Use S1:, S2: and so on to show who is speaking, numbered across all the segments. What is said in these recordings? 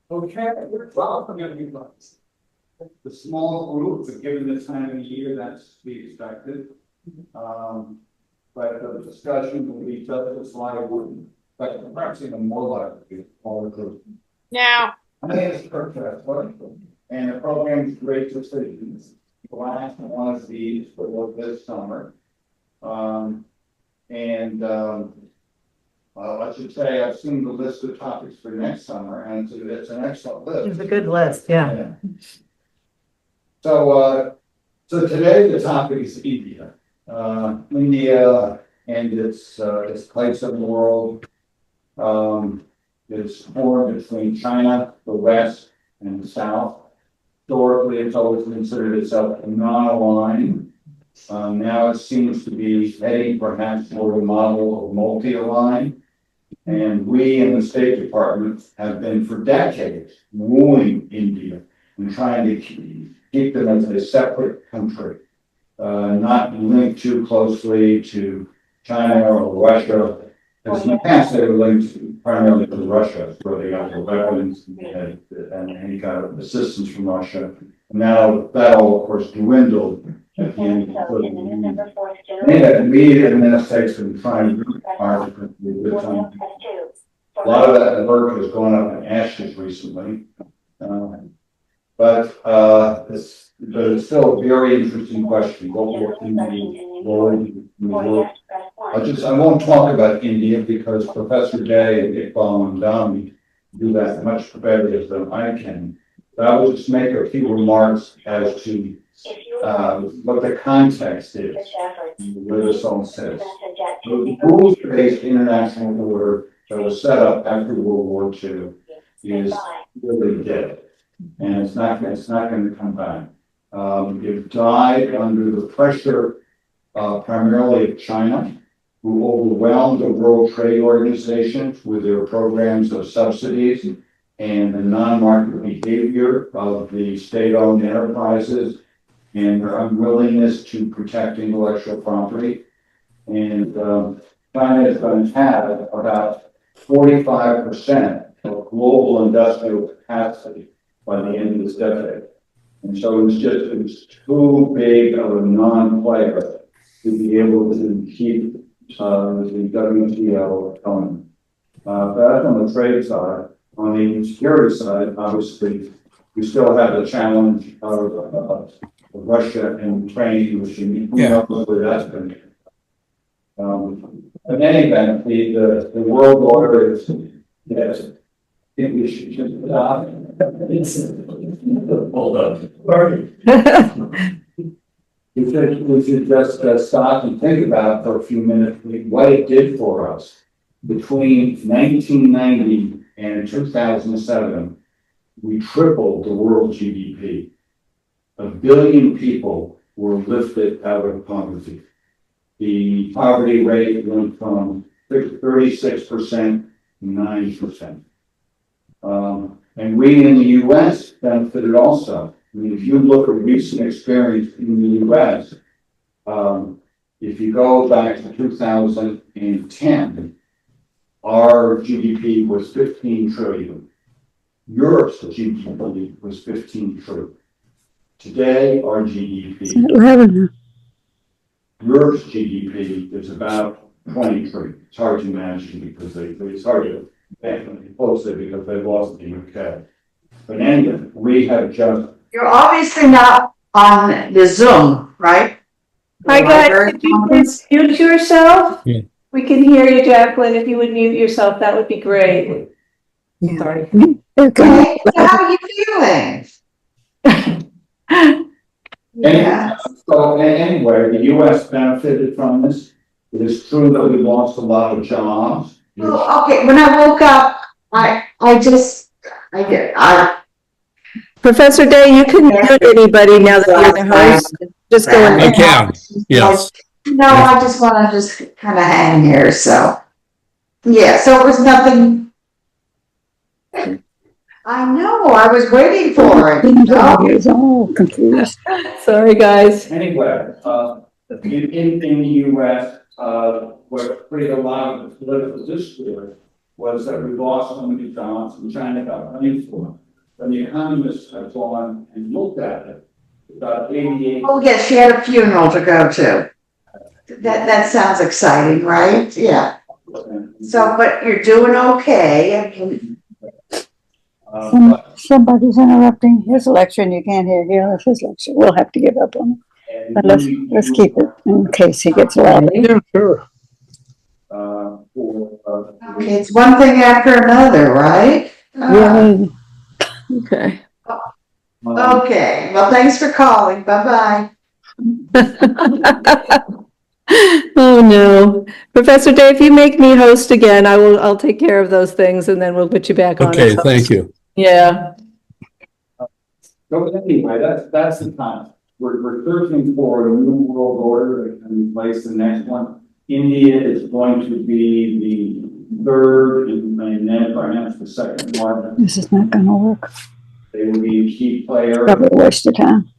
S1: Okay, well, I'm gonna be nice. The small group, but given the time of year, that's to be expected. But the discussion will be just as lively, but perhaps even more likely, all the group.
S2: Now,
S1: My name is Kirk Kessler, and the program's Great Decisions. The last one of these was this summer. I should say I've seen the list of topics for next summer, and it's an excellent list.
S3: It's a good list, yeah.
S1: So today the topic is India. India and its place in the world is formed between China, the West, and the South. Historically, it's always considered itself non-aligned. Now it seems to be heading perhaps toward a model of multi-aligned. And we in the State Department have been for decades wooing India and trying to keep them as a separate country, not linked too closely to China or Russia. Because in the past they were linked primarily to Russia, where they got the weapons and any kind of assistance from Russia. And now that all, of course, dwindled at the end of the immediate administration trying to a lot of that work has gone up in ashes recently. But it's still a very interesting question. What will India I won't talk about India because Professor Day and Iqbal and Mamdani do that much better than I can. But I will just make a few remarks as to what the context is, where this all sits. The rules-based international order that was set up after World War II is really dead, and it's not going to come back. It died under the pressure primarily of China, who overwhelmed the World Trade Organization with their programs of subsidies and the non-market behavior of the state-owned enterprises and their unwillingness to protect intellectual property. And China is going to have about 45% of global industrial capacity by the end of this decade. And so it was too big of a non-player to be able to keep the WTO going. That's on the trade side. On the security side, obviously, we still have the challenge of Russia and Ukraine, which who knows where that's going to go. In any event, the world order is, yes, I think we should just stop. Hold on. We should just stop and think about for a few minutes what it did for us. Between 1990 and 2007, we tripled the world GDP. 1 billion people were lifted out of poverty. The poverty rate went from 36% to 9%. And we in the U.S. benefited also. I mean, if you look at recent experience in the U.S., if you go back to 2010, our GDP was 15 trillion. Europe's GDP was 15 trillion. Today, our GDP, Europe's GDP is about 20 trillion. It's hard to imagine because it's hard to definitely closely because they lost the UK. But anyway, we have just.
S4: You're obviously not on the Zoom, right?
S3: Hi guys, could you please mute yourself? Yeah. We can hear you, Jacqueline. If you would mute yourself, that would be great. Yeah. Sorry.
S4: Okay. How are you feeling?
S1: Yeah. So anyway, the U.S. benefited from this. It is true that we lost a lot of jobs.
S4: Well, okay. When I woke up, I
S3: Professor Day, you can mute anybody now that you're the host. Just go in.
S5: I can. Yes.
S4: No, I just want to kind of hang here. So, yeah. So it was nothing. I know. I was waiting for it.
S3: Oh, confused. Sorry, guys.
S1: Anyway, in the U.S., what created a lot of the political discord was that we lost so many jobs and China got money for them. And the economists have gone and looked at it. About 88.
S4: Oh, yes, she had a funeral to go to. That sounds exciting, right? Yeah. So, but you're doing okay. I mean,
S2: Somebody's interrupting his lecture and you can't hear his lecture. We'll have to give up on it. But let's keep it in case he gets louder.
S5: Yeah, sure.
S4: it's one thing after another, right?
S2: Yay. Okay.
S4: Okay, well, thanks for calling. Bye-bye.
S3: Oh, no. Professor Day, if you make me host again, I'll take care of those things and then we'll put you back on.
S5: Okay, thank you.
S3: Yeah.
S1: So anyway, that's the time. We're searching for a new world order that can replace the next one. India is going to be the third and then perhaps the second largest.
S2: This is not gonna work.
S1: They will be a key player
S2: Probably a waste of time.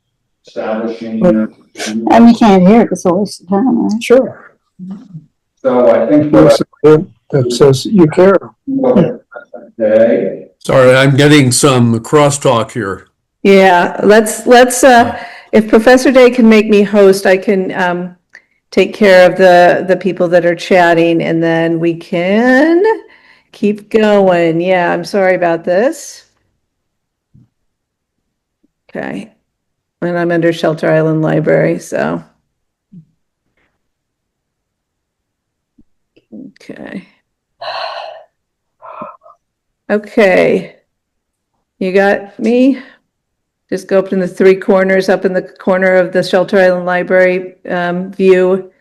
S1: establishing.
S2: And we can't hear it. It's a waste of time, right?
S5: Sure.
S1: So I think
S5: That says you care.
S1: today,
S5: Sorry, I'm getting some crosstalk here.
S3: Yeah, let's if Professor Day can make me host, I can take care of the people that are chatting and then we can keep going. Yeah, I'm sorry about this. Okay. And I'm under Shelter Island Library, so. Okay. Okay. You got me? Just go up in the three corners, up in the corner of the Shelter Island Library view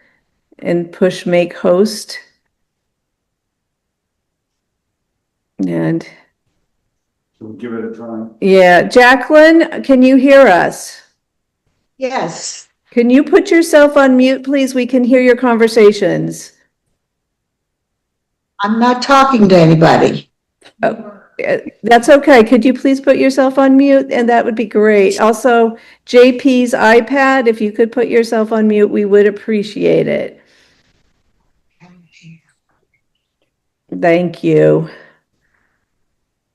S3: and push make host. And
S1: we'll give it a try.
S3: yeah, Jacqueline, can you hear us?
S4: Yes.
S3: Can you put yourself on mute, please? We can hear your conversations.
S4: I'm not talking to anybody.
S3: Oh, that's okay. Could you please put yourself on mute? And that would be great. Also, JP's iPad, if you could put yourself on mute, we would appreciate it. Thank you.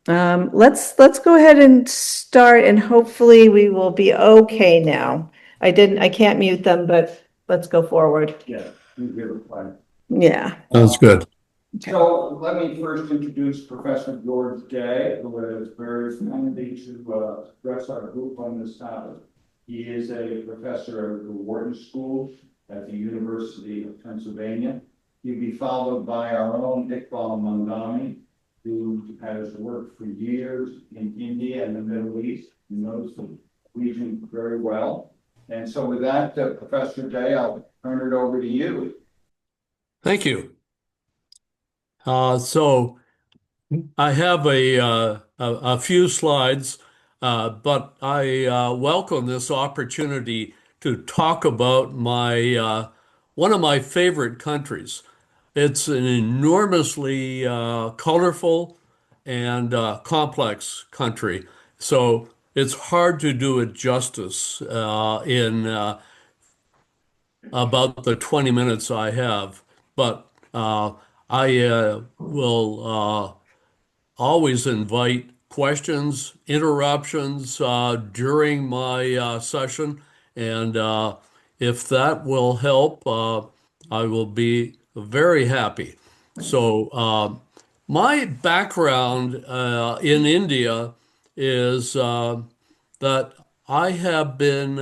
S3: Let's go ahead and start and hopefully we will be okay now. I can't mute them, but let's go forward.
S1: Yeah, you give it a try.
S3: Yeah.
S5: That's good.
S1: So let me first introduce Professor George Day, who is very friendly to address our group on this topic. He is a professor of the Wharton School at the University of Pennsylvania. He'll be followed by our own Iqbal Mamdani, who has worked for years in India and the Middle East. He knows the region very well. And so with that, Professor Day, I'll turn it over to you.
S5: Thank you. So I have a few slides, but I welcome this opportunity to talk about my one of my favorite countries. It's an enormously colorful and complex country, so it's hard to do it justice in about the 20 minutes I have. But I will always invite questions, interruptions during my session, and if that will help, I will be very happy. So my background in India is that I have been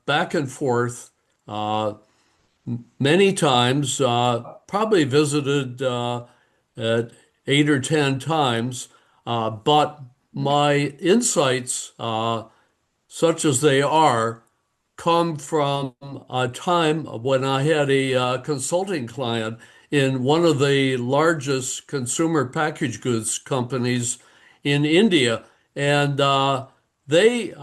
S5: back and forth many times, probably visited at 8 or 10 times, but my insights, such as they are, come from a time when I had a consulting client in one of the largest consumer packaged goods companies in India, and they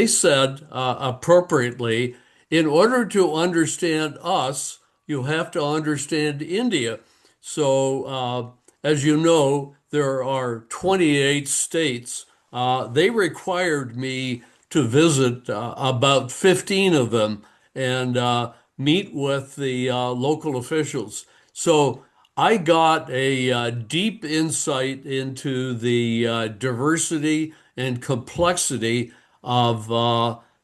S5: said appropriately, in order to understand us, you have to understand India. So, as you know, there are 28 states. They required me to visit about 15 of them and meet with the local officials. So I got a deep insight into the diversity and complexity of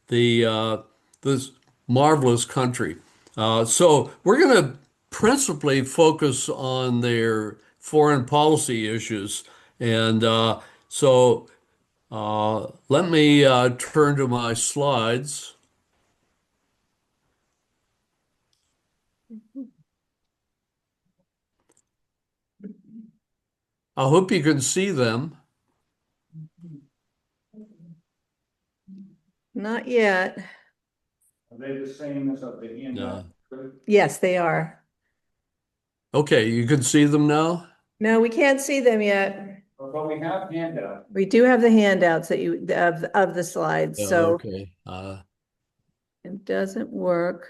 S5: this marvelous country. So we're going to principally focus on their foreign policy issues, and let me turn to my slides. I hope you can see them.
S3: Not yet.
S1: Are they the same as of the handout?
S3: Yes, they are.
S5: Okay, you can see them now?
S3: No, we can't see them yet.
S1: But we have handout.
S3: We do have the handouts that you, of the slides,
S5: Yeah,
S3: so
S5: okay.
S3: it doesn't work.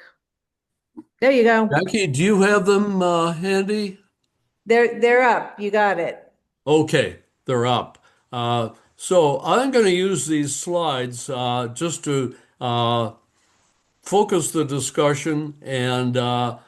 S3: There you go.
S5: Jackie, do you have them handy?
S3: They're up. You got it.
S5: Okay, they're up. So I'm going to use these slides just to focus the discussion, and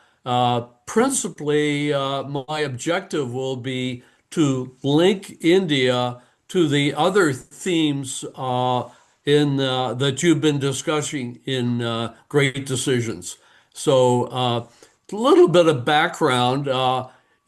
S5: principally, my objective will be to link India to the other themes in that you've been discussing in Great Decisions. So, a little bit of background.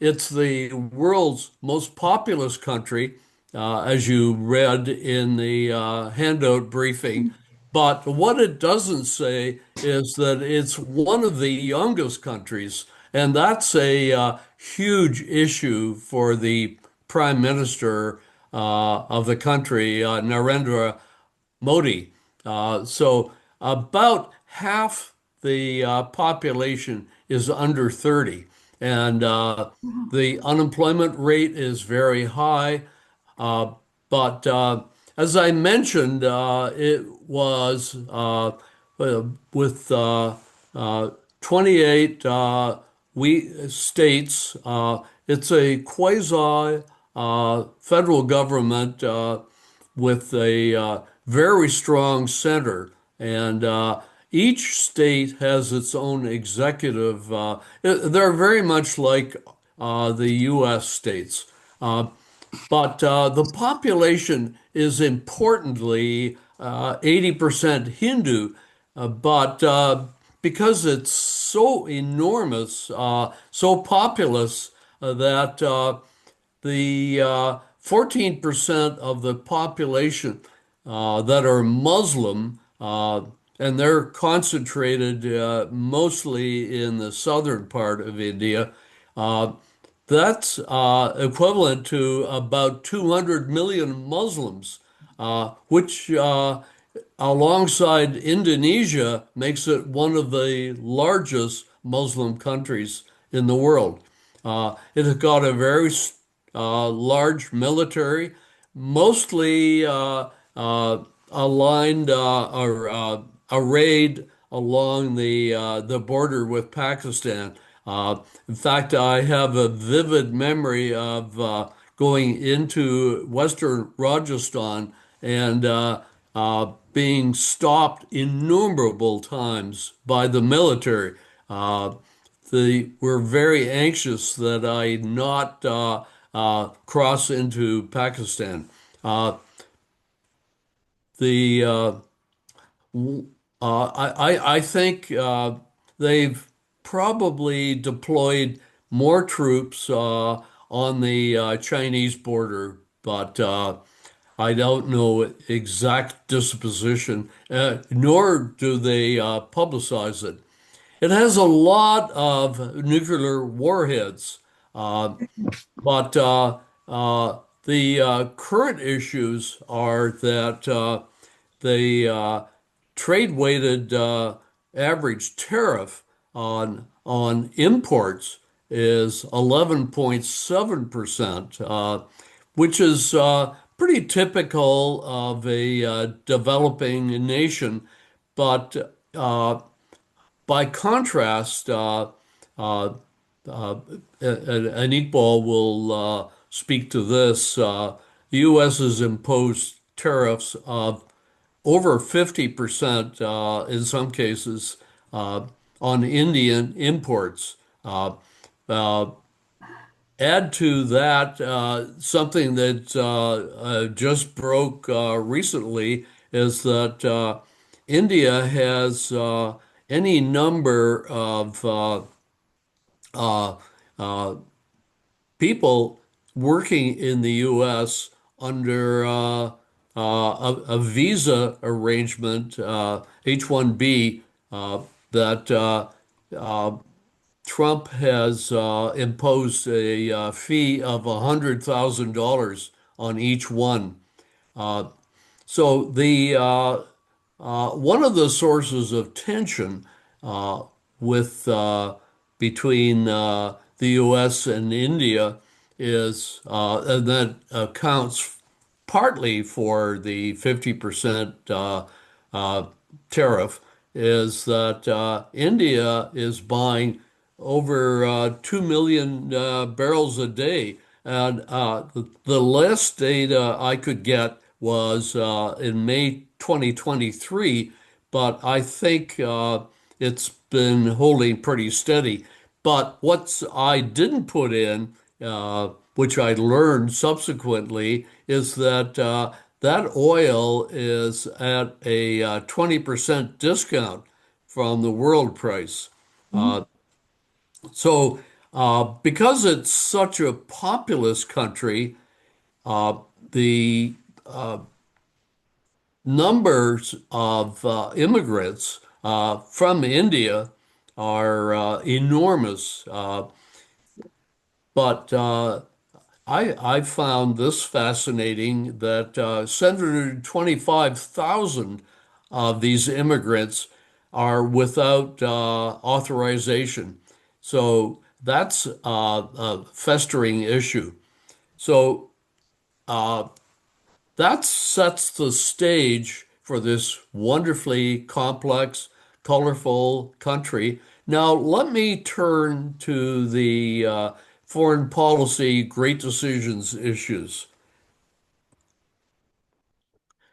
S5: It's the world's most populous country, as you read in the handout briefing. But what it doesn't say is that it's one of the youngest countries, and that's a huge issue for the prime minister of the country, Narendra Modi. So about half the population is under 30, and the unemployment rate is very high. Uh, but as I mentioned, it was with 28 states. It's a quasi federal government with a very strong center, and each state has its own executive. They're very much like the U.S. states. But the population is importantly 80% Hindu, but because it's so enormous, so populous, that the 14% of the population that are Muslim, and they're concentrated mostly in the southern part of India. That's equivalent to about 200 million Muslims, which alongside Indonesia makes it one of the largest Muslim countries in the world. It has got a very large military, mostly aligned or arrayed along the border with Pakistan. In fact, I have a vivid memory of going into Western Rajasthan and being stopped innumerable times by the military. They were very anxious that I not cross into Pakistan. The I think they've probably deployed more troops on the Chinese border, but I don't know exact disposition, nor do they publicize it. It has a lot of nuclear warheads, uh, but the current issues are that the trade weighted average tariff on imports is 11.7%, which is pretty typical of a developing nation. But by contrast, uh, and Iqbal will speak to this, the U.S. has imposed tariffs of over 50% in some cases on Indian imports. Uh, uh, add to that, something that just broke recently is that India has any number of uh, uh, people working in the U.S. under a visa arrangement, H-1B, that uh, Trump has imposed a fee of $100,000 on each one. Uh, so the one of the sources of tension uh, with between the U.S. and India is, and that accounts partly for the 50% uh, tariff, is that India is buying over 2 million barrels a day. And the last data I could get was in May 2023, but I think it's been holding pretty steady. But what I didn't put in, which I learned subsequently, is that that oil is at a 20% discount from the world price. Uh, so, because it's such a populous country, the numbers of immigrants from India are enormous. But I found this fascinating that 725,000 of these immigrants are without authorization. So that's a festering issue. So uh, that sets the stage for this wonderfully complex, colorful country. Now, let me turn to the foreign policy great decisions issues.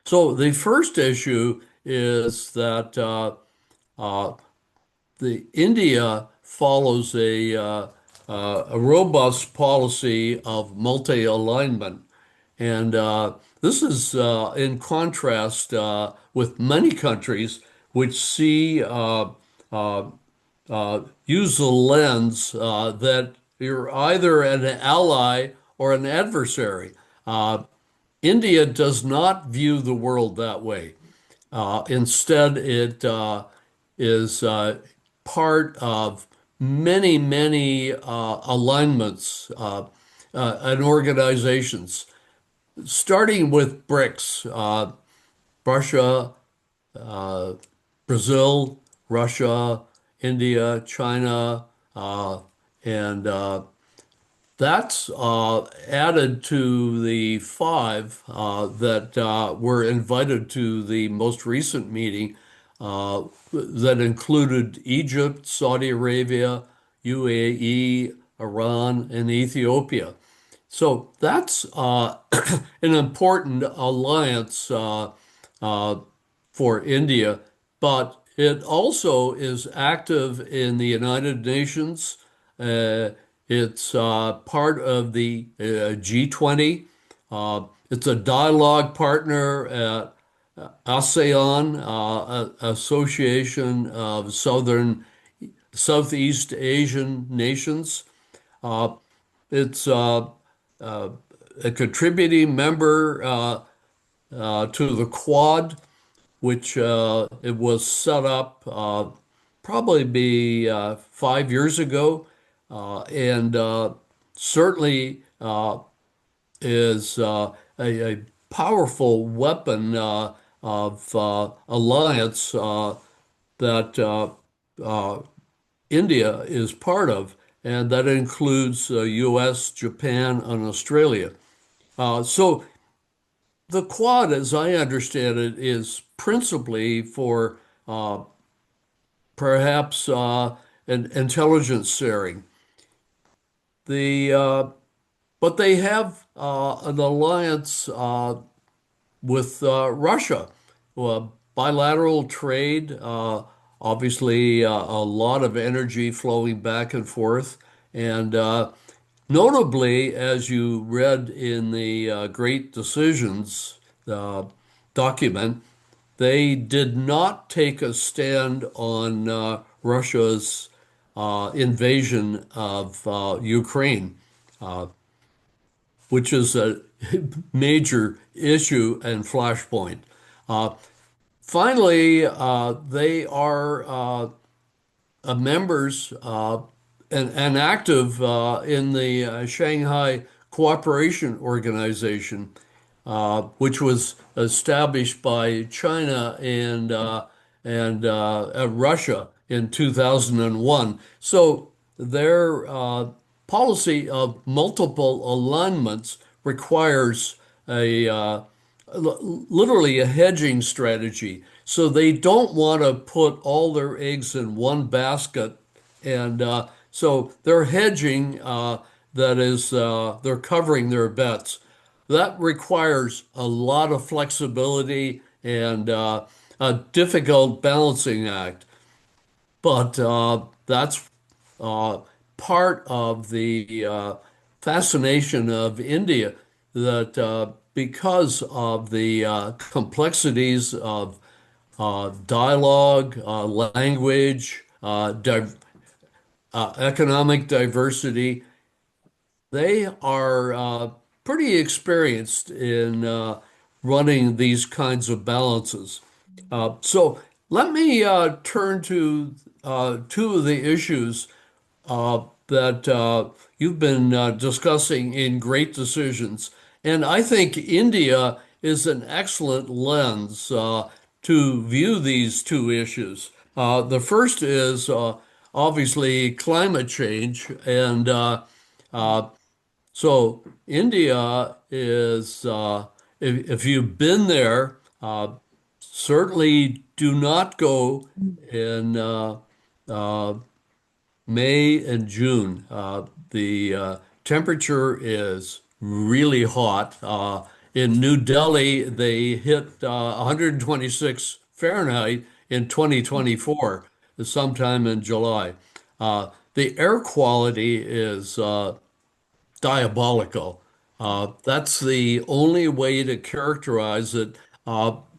S5: So, the first issue is that uh, the India follows a robust policy of multi-alignment. And this is in contrast with many countries which see use the lens that you're either an ally or an adversary. India does not view the world that way. Instead, it is part of many, many alignments and organizations, starting with BRICS, Russia, uh, Brazil, Russia, India, China, and that's added to the five that were invited to the most recent meeting that included Egypt, Saudi Arabia, UAE, Iran, and Ethiopia. So that's an important alliance uh, for India, but it also is active in the United Nations. Uh, it's part of the G20. It's a dialogue partner at ASEAN, Association of Southeast Asian Nations. Uh, it's uh, a contributing member to the Quad, which it was set up probably be 5 years ago, and certainly is a powerful weapon of alliance that uh, India is part of, and that includes U.S., Japan, and Australia. So the Quad, as I understand it, is principally for uh, perhaps an intelligence sharing. The But they have an alliance with Russia, bilateral trade, obviously a lot of energy flowing back and forth, and Notably, as you read in the Great Decisions uh, document, they did not take a stand on Russia's invasion of Ukraine, which is a major issue and flashpoint. Uh, Finally, they are members and active in the Shanghai Cooperation Organization, which was established by China and Russia in 2001. So their policy of multiple alignments requires a literally a hedging strategy. So they don't want to put all their eggs in one basket, and so they're hedging. That is, they're covering their bets. That requires a lot of flexibility and a difficult balancing act. But that's uh, part of the fascination of India, that because of the complexities of dialogue, language, economic diversity, they are pretty experienced in running these kinds of balances. So let me turn to two of the issues that you've been discussing in Great Decisions. And I think India is an excellent lens to view these two issues. The first is obviously climate change. And uh, so India is, if you've been there, certainly do not go in uh, May and June. The temperature is really hot. In New Delhi, they hit 126 Fahrenheit in 2024, sometime in July. The air quality is diabolical. That's the only way to characterize it.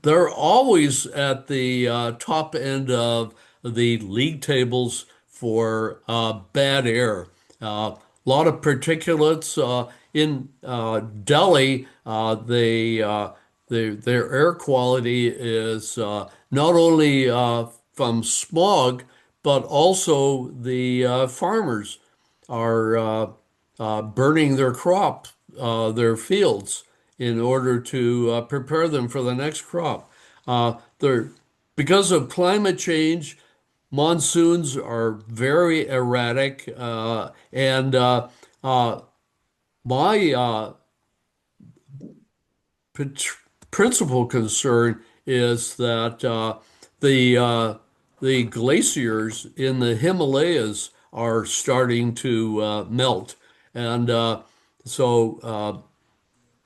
S5: They're always at the top end of the league tables for bad air. A lot of particulates in Delhi. Their air quality is not only from smog, but also the farmers are burning their crop, their fields, in order to prepare them for the next crop. They're, because of climate change, monsoons are very erratic, and my pr- principal concern is that the uh, the glaciers in the Himalayas are starting to melt, and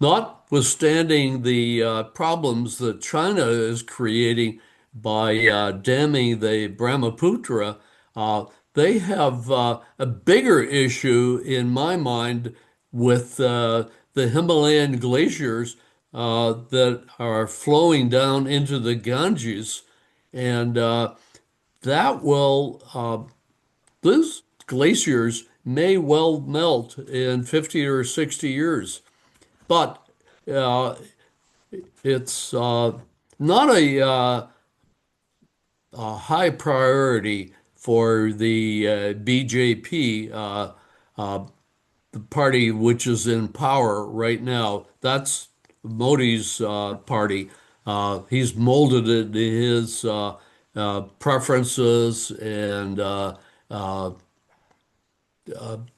S5: notwithstanding the problems that China is creating by damming the Brahmaputra, uh, they have a bigger issue in my mind with the Himalayan glaciers that are flowing down into the Ganges, and that will those glaciers may well melt in 50 or 60 years. But uh, it's not a high priority for the BJP, the party which is in power right now. That's Modi's party. He's molded it to his preferences and uh,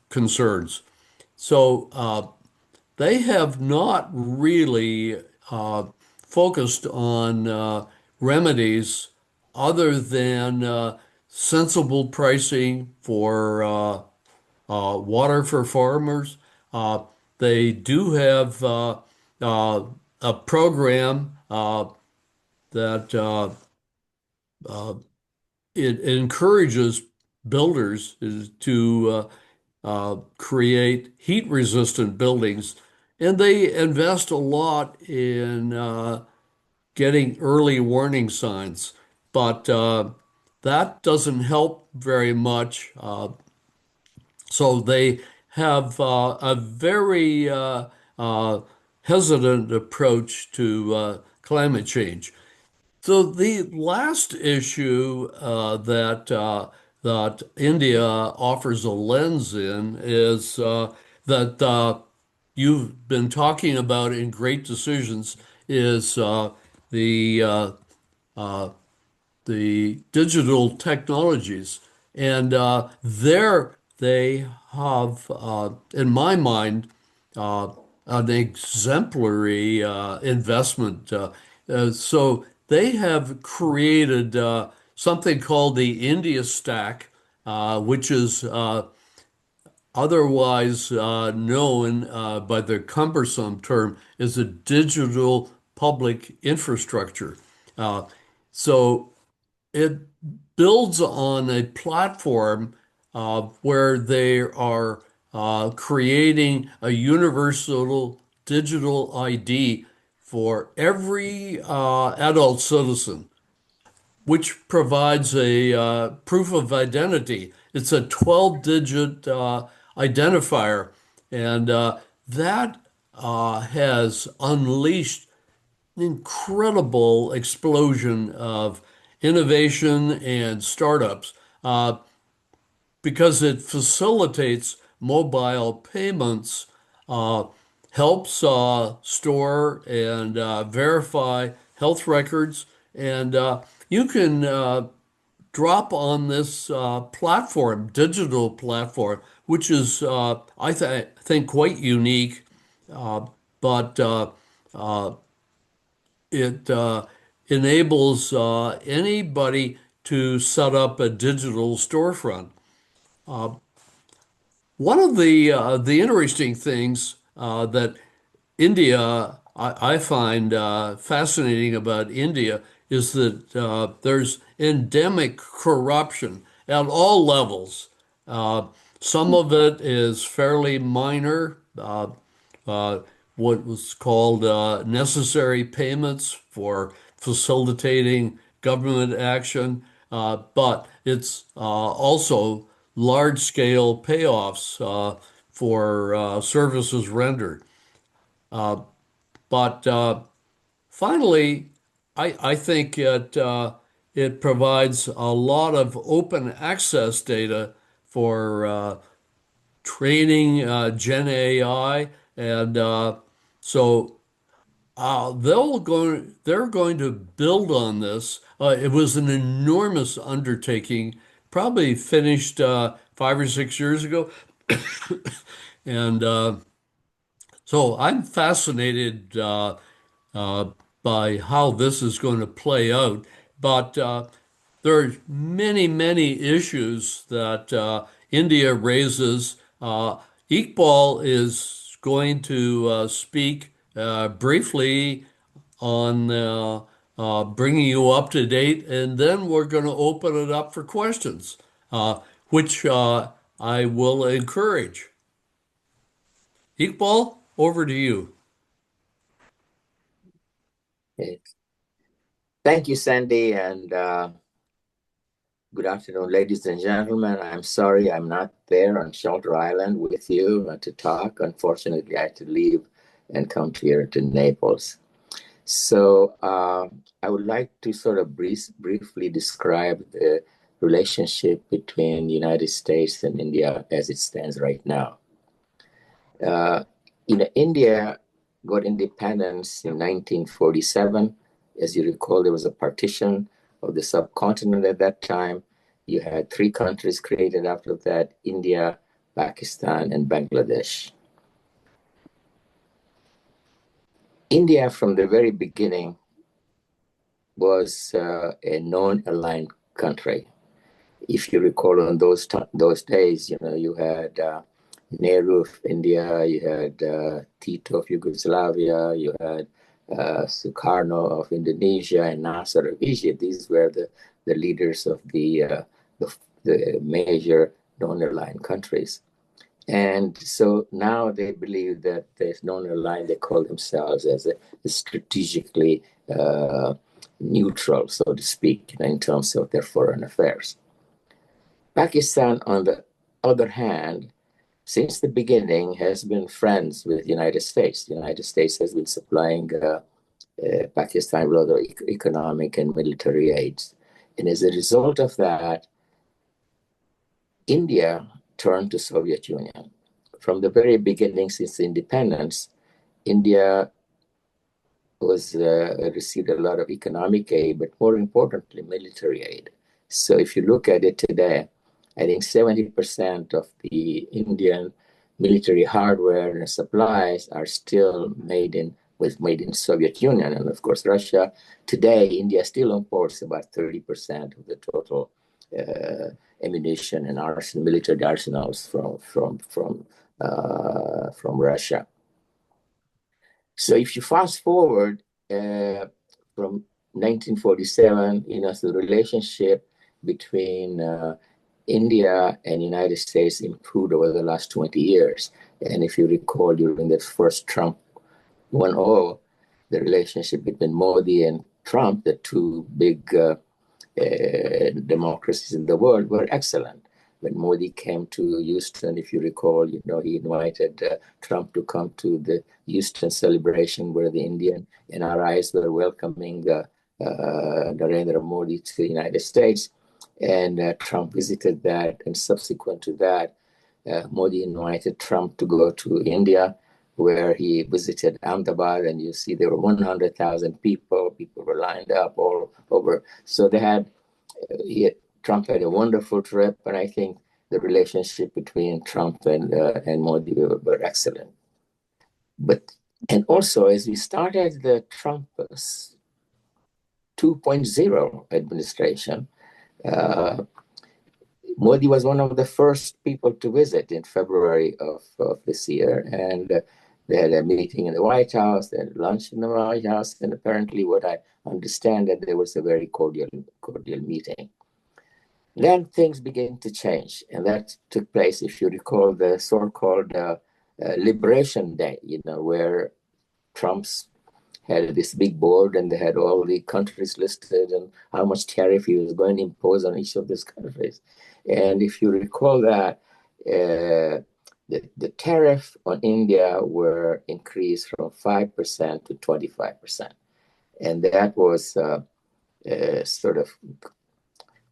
S5: concerns. So they have not really focused on remedies other than sensible pricing for water for farmers. Uh, they do have uh, a program that it encourages builders to create heat-resistant buildings, and they invest a lot in getting early warning signs. But that doesn't help very much. So they have a very hesitant approach to climate change. So the last issue that India offers a lens in is that you've been talking about in Great Decisions is the uh, uh, the digital technologies, and there they have, in my mind, uh, an exemplary investment. So they have created something called the India Stack, which is otherwise known by the cumbersome term as a digital public infrastructure. Uh, so it builds on a platform where they are creating a universal digital ID for every adult citizen, which provides a proof of identity. It's a 12-digit identifier, and that has unleashed incredible explosion of innovation and startups because it facilitates mobile payments, uh, helps store and verify health records, and you can drop on this platform, digital platform, which is, think, quite unique, but it enables anybody to set up a digital storefront. One of the interesting things that India I find fascinating about India is that there's endemic corruption at all levels. Uh, some of it is fairly minor, uh, what was called necessary payments for facilitating government action, but it's also large-scale payoffs for services rendered. But finally, I think it provides a lot of open access data for training Gen AI, and so they're going to build on this. It was an enormous undertaking, probably finished 5 or 6 years ago, and so I'm fascinated uh, by how this is going to play out. But there are many, many issues that India raises. Iqbal is going to speak briefly on bringing you up to date, and then we're going to open it up for questions, which I will encourage. Iqbal, over to you.
S6: Okay. Thank you, Sandy, and good afternoon, ladies and gentlemen. I'm sorry I'm not there on Shelter Island with you to talk. Unfortunately, I had to leave and come here to Naples. So I would like to sort of briefly describe the relationship between the United States and India as it stands right now. India got independence in 1947. As you recall, there was a partition of the subcontinent at that time. You had 3 countries created after that: India, Pakistan, and Bangladesh. India, from the very beginning, was a non-aligned country. If you recall, on those days, you had Nehru of India, you had Tito of Yugoslavia, you had Sukarno of Indonesia, and Nasser of Egypt. These were the leaders of the major non-aligned countries. And so now they believe that there's no line. They call themselves as a strategically neutral, so to speak, in terms of their foreign affairs. Pakistan, on the other hand, since the beginning, has been friends with the United States. The United States has been supplying Pakistan with other economic and military aids. And as a result of that, India turned to Soviet Union. From the very beginning, since independence, India was received a lot of economic aid, but more importantly, military aid. So if you look at it today, I think 70% of the Indian military hardware and supplies are still made in Soviet Union, and of course Russia. Today, India still imports about 30% of the total ammunition and military arsenals from Russia. So if you fast forward from 1947, so the relationship between India and United States improved over the last 20 years. And if you recall, during the first Trump 1.0, the relationship between Modi and Trump, the two big democracies in the world, were excellent. When Modi came to Houston, if you recall, he invited Trump to come to the Houston celebration where the Indian NRIs were welcoming Narendra Modi to the United States. And Trump visited that, and subsequent to that, Modi invited Trump to go to India, where he visited Ahmedabad, and you see there were 100,000 people. People were lined up all over. So Trump had a wonderful trip, and I think the relationship between Trump and Modi were excellent. And also, as we started the Trump 2.0 administration, Modi was one of the first people to visit in February of this year, and they had a meeting in the White House, they had lunch in the White House, and apparently what I understand that there was a very cordial meeting. Then things began to change, and that took place, if you recall, the so-called Liberation Day, where Trump's had this big board, and they had all the countries listed and how much tariff he was going to impose on each of these countries. And if you recall that, the tariff on India were increased from 5% to 25%. And that was sort of,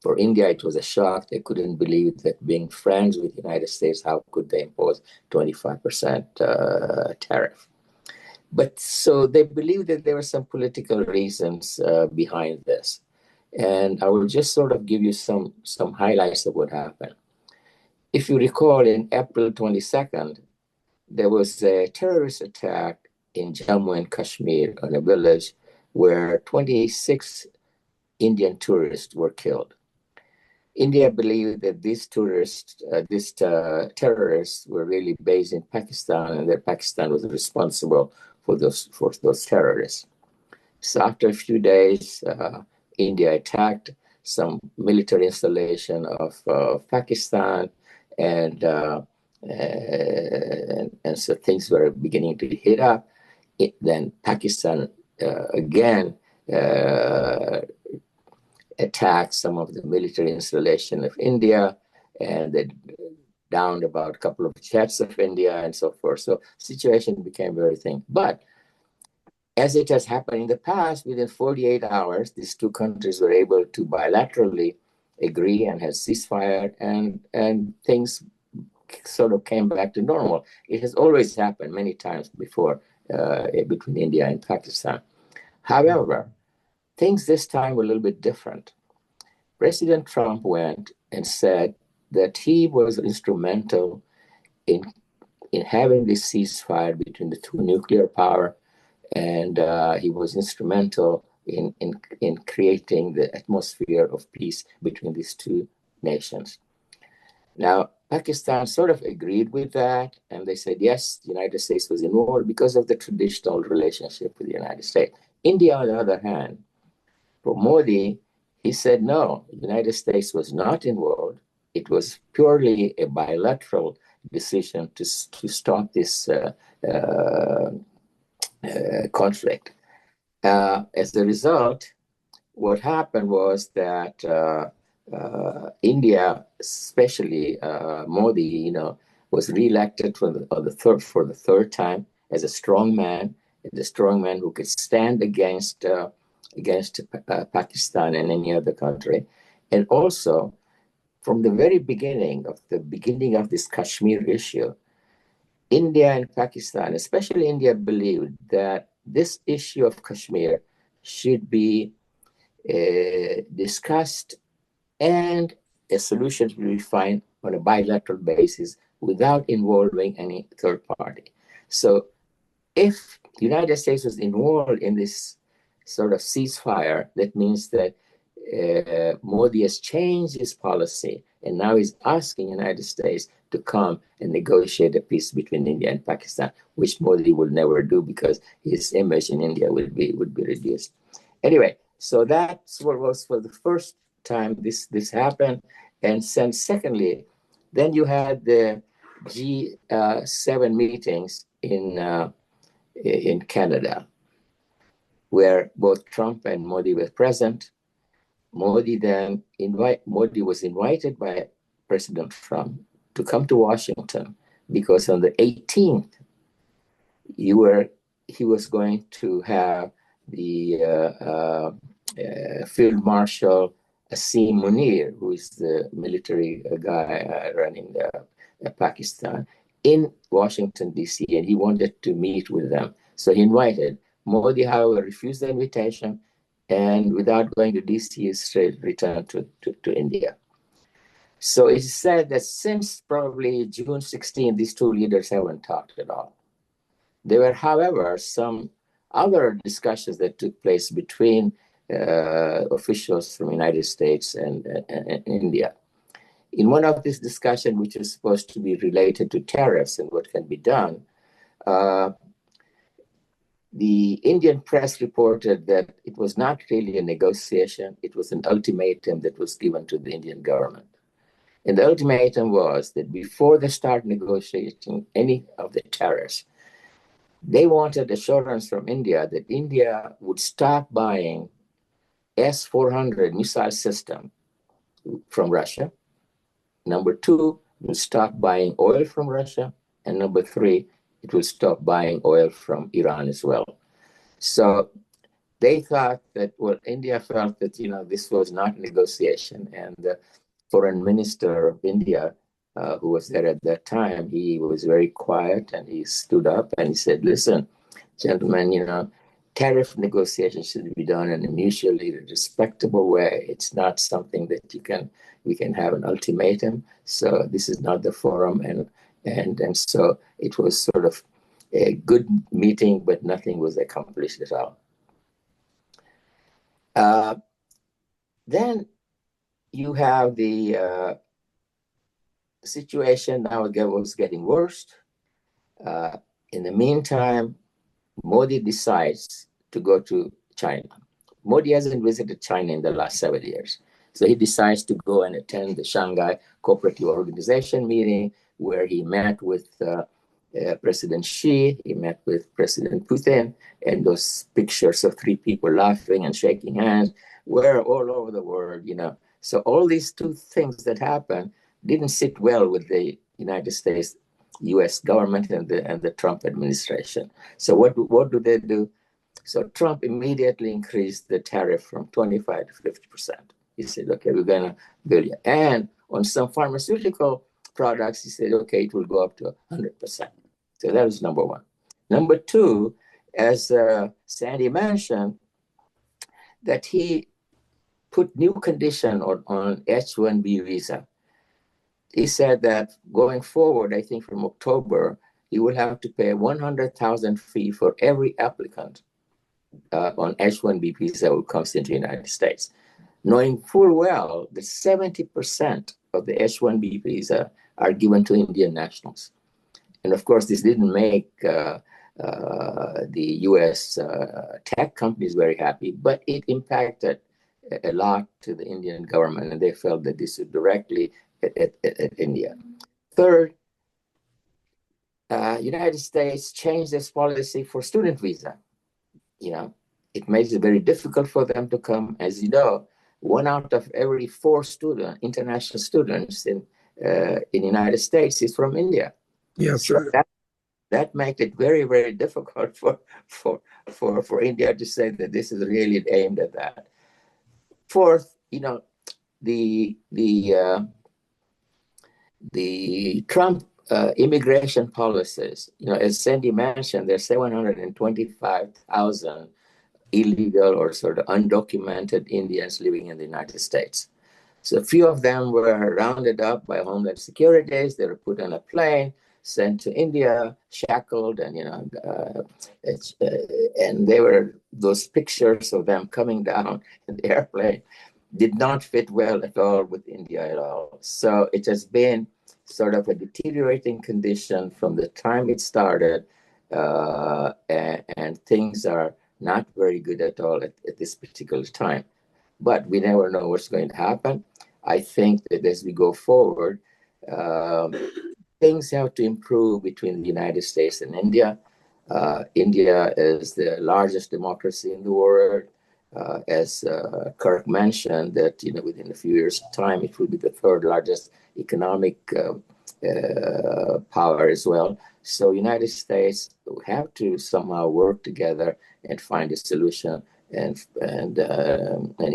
S6: for India, it was a shock. They couldn't believe that, being friends with the United States, how could they impose 25% tariff? But so they believed that there were some political reasons behind this. And I will just sort of give you some highlights of what happened. If you recall, in April 22nd, there was a terrorist attack in Jammu and Kashmir on a village where 26 Indian tourists were killed. India believed that these terrorists were really based in Pakistan, and that Pakistan was responsible for those terrorists. So after a few days, India attacked some military installation of Pakistan, and so things were beginning to heat up. Then Pakistan again attacked some of the military installation of India, and they downed about a couple of jets of India and so forth. So situation became very thin. But as it has happened in the past, within 48 hours, these two countries were able to bilaterally agree and had ceasefire, and things sort of came back to normal. It has always happened many times before between India and Pakistan. However, things this time were a little bit different. President Trump went and said that he was instrumental in having this ceasefire between the two nuclear power, and he was instrumental in creating the atmosphere of peace between these two nations. Now, Pakistan sort of agreed with that, and they said, yes, the United States was involved because of the traditional relationship with the United States. India, on the other hand, for Modi, he said, no, the United States was not involved. It was purely a bilateral decision to stop this conflict. As a result, what happened was that India, especially Modi, was reelected for the third time as a strong man, who could stand against Pakistan and any other country, and also from the very beginning of this Kashmir issue, India and Pakistan, especially India, believed that this issue of Kashmir should be discussed and a solution to be found on a bilateral basis without involving any third party. So if the United States was involved in this sort of ceasefire, that means that Modi has changed his policy and now he's asking the United States to come and negotiate a peace between India and Pakistan, which Modi will never do because his image in India would be reduced. Anyway, so that's what was for the first time this happened. And then secondly, then you had the G7 meetings in Canada, where both Trump and Modi were present. Modi was invited by President Trump to come to Washington because on the 18th, he was going to have the Field Marshal Asim Munir, who is the military guy running Pakistan, in Washington, D.C., and he wanted to meet with them. So he invited. Modi, however, refused the invitation, and without going to D.C., he straight returned to India. So it's said that since probably June 16, these two leaders haven't talked at all. There were, however, some other discussions that took place between officials from the United States and India. In one of these discussions, which is supposed to be related to tariffs and what can be done, the Indian press reported that it was not really a negotiation, it was an ultimatum that was given to the Indian government. And the ultimatum was that before they start negotiating any of the tariffs, they wanted assurance from India that India would stop buying S-400 missile system from Russia. Number two, it will stop buying oil from Russia. And number three, it will stop buying oil from Iran as well. So they thought that, India felt that, this was not negotiation. And the foreign minister of India, who was there at that time, he was very quiet and he stood up and he said, listen, gentlemen, tariff negotiations should be done in a mutually respectable way. It's not something that we can have an ultimatum. So this is not the forum. And so it was sort of a good meeting, but nothing was accomplished at all. Then you have the situation now was getting worse. In the meantime, Modi decides to go to China. Modi hasn't visited China in the last 7 years. So he decides to go and attend the Shanghai Cooperative Organization meeting, where he met with President Xi, he met with President Putin, and those pictures of three people laughing and shaking hands were all over the world, So all these two things that happened didn't sit well with the United States, U.S. government and the Trump administration. So what do they do? So Trump immediately increased the tariff from 25 to 50%. He said, okay, we're going to build it. And on some pharmaceutical products, he said, okay, it will go up to 100%. So that was number one. Number two, as Sandy mentioned, that he put new condition on H-1B visa. He said that going forward, I think from October, he will have to pay 100,000 fee for every applicant on H-1B visa who comes into the United States, knowing full well that 70% of the H-1B visa are given to Indian nationals. And of course, this didn't make the US tech companies very happy, but it impacted a lot to the Indian government, and they felt that this would directly at India. Third, United States changed its policy for student visa. It makes it very difficult for them to come. As you know, 1 out of every 4 international students in United States is from India.
S7: Yes,
S6: So that makes it very, very difficult for India to say that this is really aimed at that. Fourth, the Trump immigration policies, as Sandy mentioned, there's 725,000 illegal or sort of undocumented Indians living in the United States. So a few of them were rounded up by Homeland Security. They were put on a plane, sent to India, shackled, and and they were those pictures of them coming down in the airplane did not fit well at all with India at all. So it has been sort of a deteriorating condition from the time it started, and things are not very good at all at this particular time. But we never know what's going to happen. I think that as we go forward, things have to improve between the United States and India. India is the largest democracy in the world. As Kirk mentioned, that within a few years' time, it will be the 3rd largest economic power as well. So United States have to somehow work together and find a solution and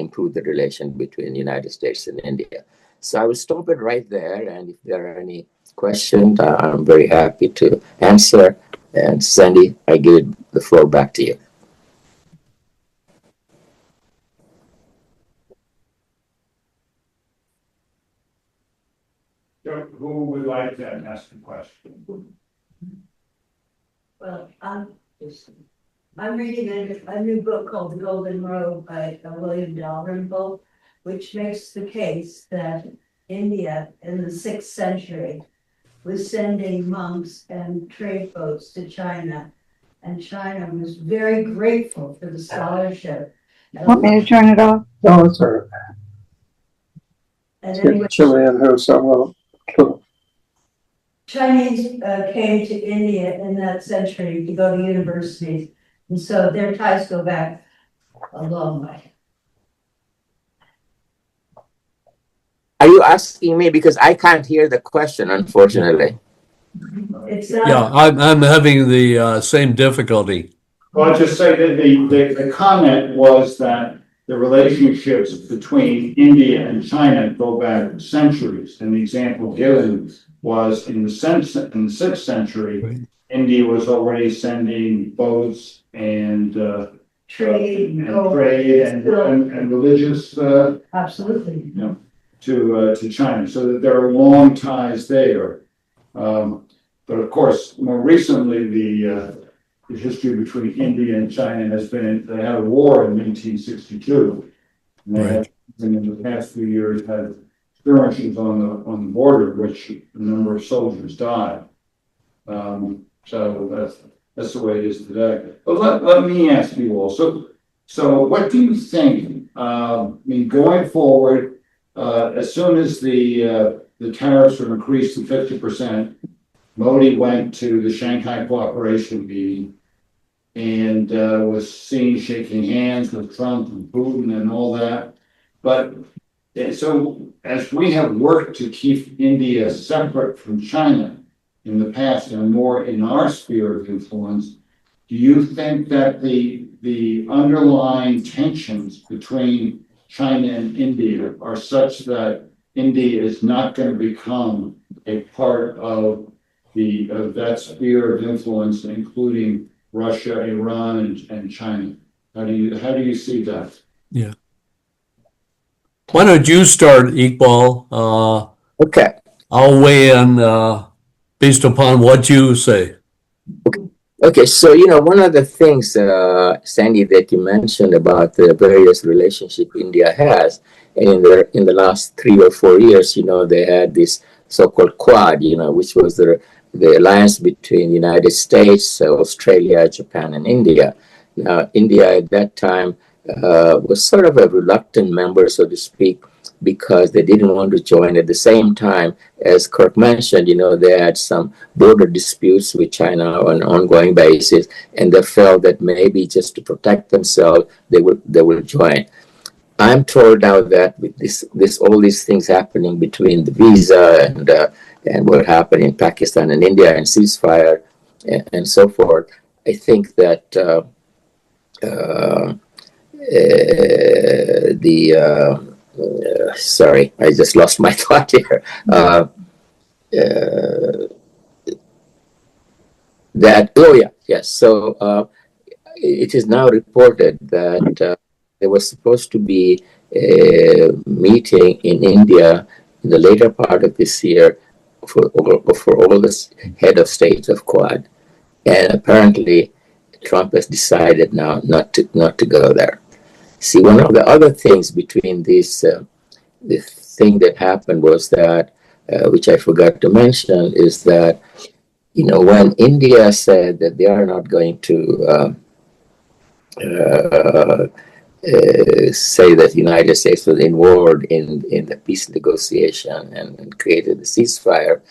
S6: improve the relation between the United States and India. So I will stop it right there. And if there are any questions, I'm very happy to answer. And Sandy, I give the floor back to you.
S1: Who would like to ask the question?
S8: Well, I'm reading a new book called The Golden Road by William Dalrymple, which makes the case that India in the 6th century was sending monks and trade boats to China, and China was very grateful for the scholarship.
S2: Want me to turn it off?
S7: no, it's all right.
S8: And
S7: It's getting
S8: anyway,
S7: chilly in here, so well.
S8: Chinese came to India in that century to go to universities, and so their ties go back a long way.
S6: Are you asking me? Because I can't hear the question, unfortunately.
S8: It's
S5: Yeah,
S8: not,
S5: I'm having the same difficulty.
S1: Well, I'll just say that the comment was that the relationships between India and China go back centuries. And the example given was in the 6th century,
S5: Right.
S1: India was already sending boats and
S8: trade,
S1: trade and religious
S8: absolutely.
S1: to China, so that there are long ties there. But of course, more recently, the history between India and China has been, they had a war in 1962. And they have, in the past few years, had skirmishes on the border, which a number of soldiers died. So that's the way it is today. But let me ask you all, so what do you think, going forward, as soon as the tariffs were increased to 50%, Modi went to the Shanghai Cooperation meeting and was seen shaking hands with Trump and Putin and all that. But so as we have worked to keep India separate from China in the past and more in our sphere of influence, do you think that the underlying tensions between China and India are such that India is not going to become a part of that sphere of influence, including Russia, Iran, and China? How do you see that?
S5: Yeah. Why don't you start, Iqbal?
S6: Okay.
S5: I'll weigh in based upon what you say.
S6: Okay, so one of the things, Sandy, that you mentioned about the various relationship India has, and in the last 3 or 4 years, they had this so-called Quad, which was the alliance between United States, Australia, Japan, and India. Now, India at that time was sort of a reluctant member, so to speak, because they didn't want to join. At the same time, as Kirk mentioned, they had some border disputes with China on an ongoing basis, and they felt that maybe just to protect themselves, they will join. I'm told now that with this all these things happening between the visa and what happened in Pakistan and India and ceasefire and so forth, I think that uh, sorry, I just lost my thought here. Uh, yes. So it is now reported that there was supposed to be a meeting in India in the later part of this year for all the head of states of Quad, and apparently Trump has decided now not to go there. See, one of the other things between these the thing that happened was that, which I forgot to mention, is that when India said that they are not going to say that the United States was involved in the peace negotiation and created the ceasefire,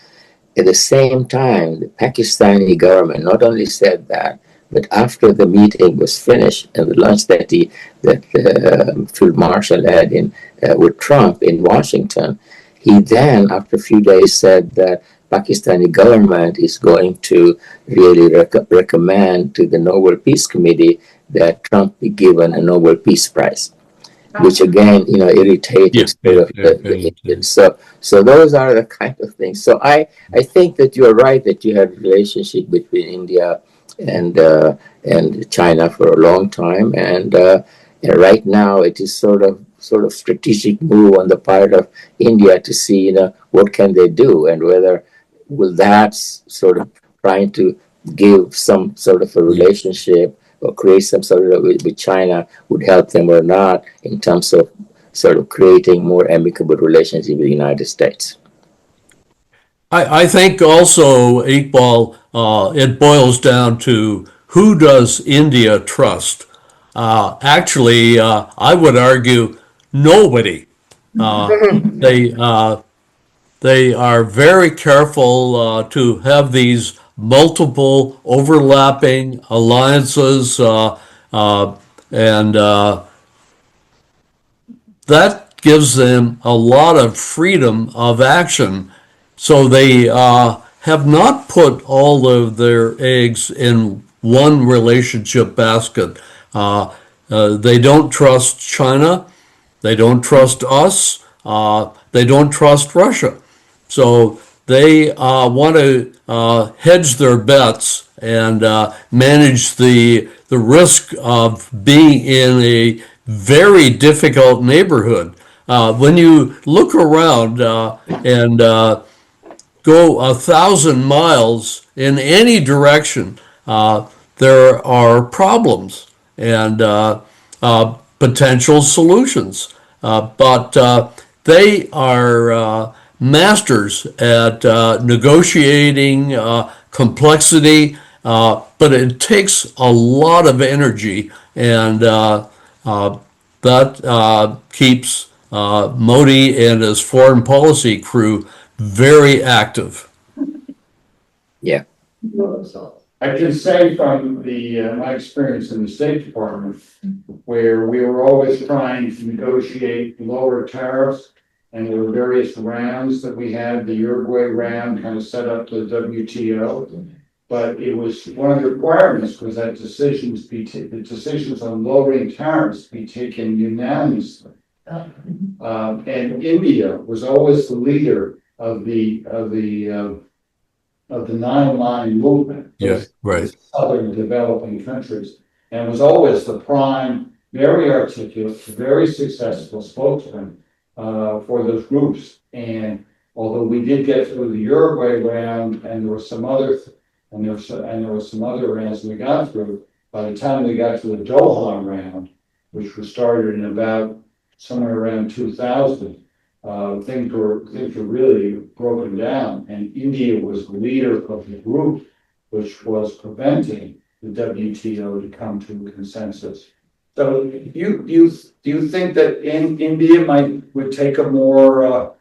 S6: at the same time, the Pakistani government not only said that, but after the meeting was finished and the lunch that Field Marshal had with Trump in Washington, he then, after a few days, said that Pakistani government is going to really recommend to the Nobel Peace Committee that Trump be given a Nobel Peace Prize, which again, irritated sort of the Indians. So those are the kind of things. So I think that you are right that you have a relationship between India and China for a long time, and right now it is sort of strategic move on the part of India to see what can they do, and whether will that sort of trying to give some sort of a relationship or create some sort of with China would help them or not in terms of sort of creating more amicable relationship with the United States.
S5: I think also, Iqbal, it boils down to who does India trust? Actually, I would argue nobody. They they are very careful to have these multiple overlapping alliances, and that gives them a lot of freedom of action. So they have not put all of their eggs in one relationship basket. They don't trust China. They don't trust us. They don't trust Russia. So they want to hedge their bets and manage the risk of being in a very difficult neighborhood. When you look around and go 1,000 miles in any direction, there are problems and potential solutions. But they are masters at negotiating complexity, but it takes a lot of energy, and that keeps Modi and his foreign policy crew very active.
S6: Yeah.
S1: I can say from my experience in the State Department, where we were always trying to negotiate lower tariffs, and there were various rounds that we had. The Uruguay round kind of set up the WTO, but it was one of the requirements was that the decisions on lowering tariffs be taken unanimously. And India was always the leader of the nine-line movement.
S5: Yeah, right.
S1: Southern developing countries, and was always the prime, very articulate, very successful spokesman for those groups. And although we did get through the Uruguay round, and there were some other, and there was some other rounds we got through, by the time we got to the Doha round, which was started in about somewhere around 2000, things were really broken down, and India was the leader of the group, which was preventing the WTO to come to a consensus. So do you think that India would take a more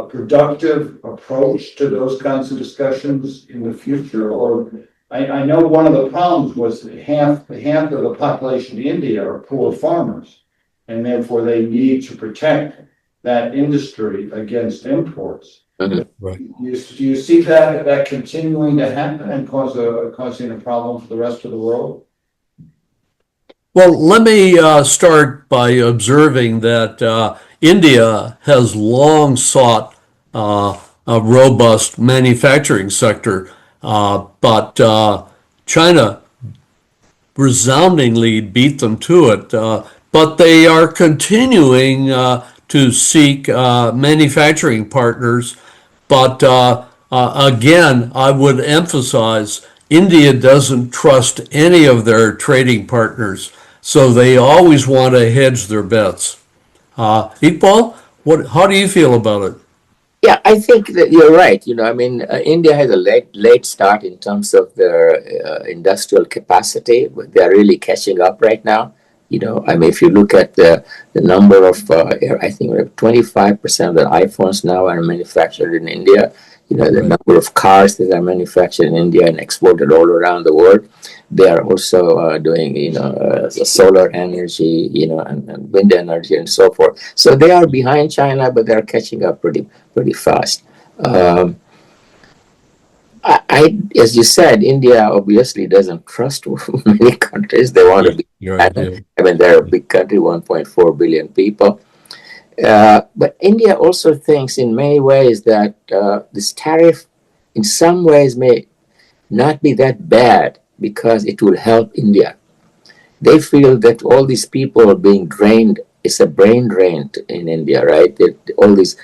S1: productive approach to those kinds of discussions in the future? Or I know one of the problems was that half of the population of India are poor farmers, and therefore they need to protect that industry against imports.
S6: Mhm.
S5: Right.
S1: Do you see that continuing to happen and causing a problem for the rest of the world?
S5: Well, let me start by observing that India has long sought a robust manufacturing sector, but China resoundingly beat them to it. But they are continuing to seek manufacturing partners. But again, I would emphasize India doesn't trust any of their trading partners, so they always want to hedge their bets. Iqbal, how do you feel about it?
S6: Yeah, I think that you're right. I mean, India has a late start in terms of their industrial capacity, but they're really catching up right now. I mean, if you look at the number of, I think 25% of the iPhones now are manufactured in India. The
S5: Right.
S6: number of cars that are manufactured in India and exported all around the world. They are also doing, solar energy, and wind energy and so forth. So they are behind China, but they're catching up pretty fast. Um, as you said, India obviously doesn't trust many countries. They want to be
S5: You're right.
S6: China. I mean, they're a big country, 1.4 billion people. But India also thinks in many ways that this tariff, in some ways, may not be that bad because it will help India. They feel that all these people are being drained. It's a brain drain in India, right? All these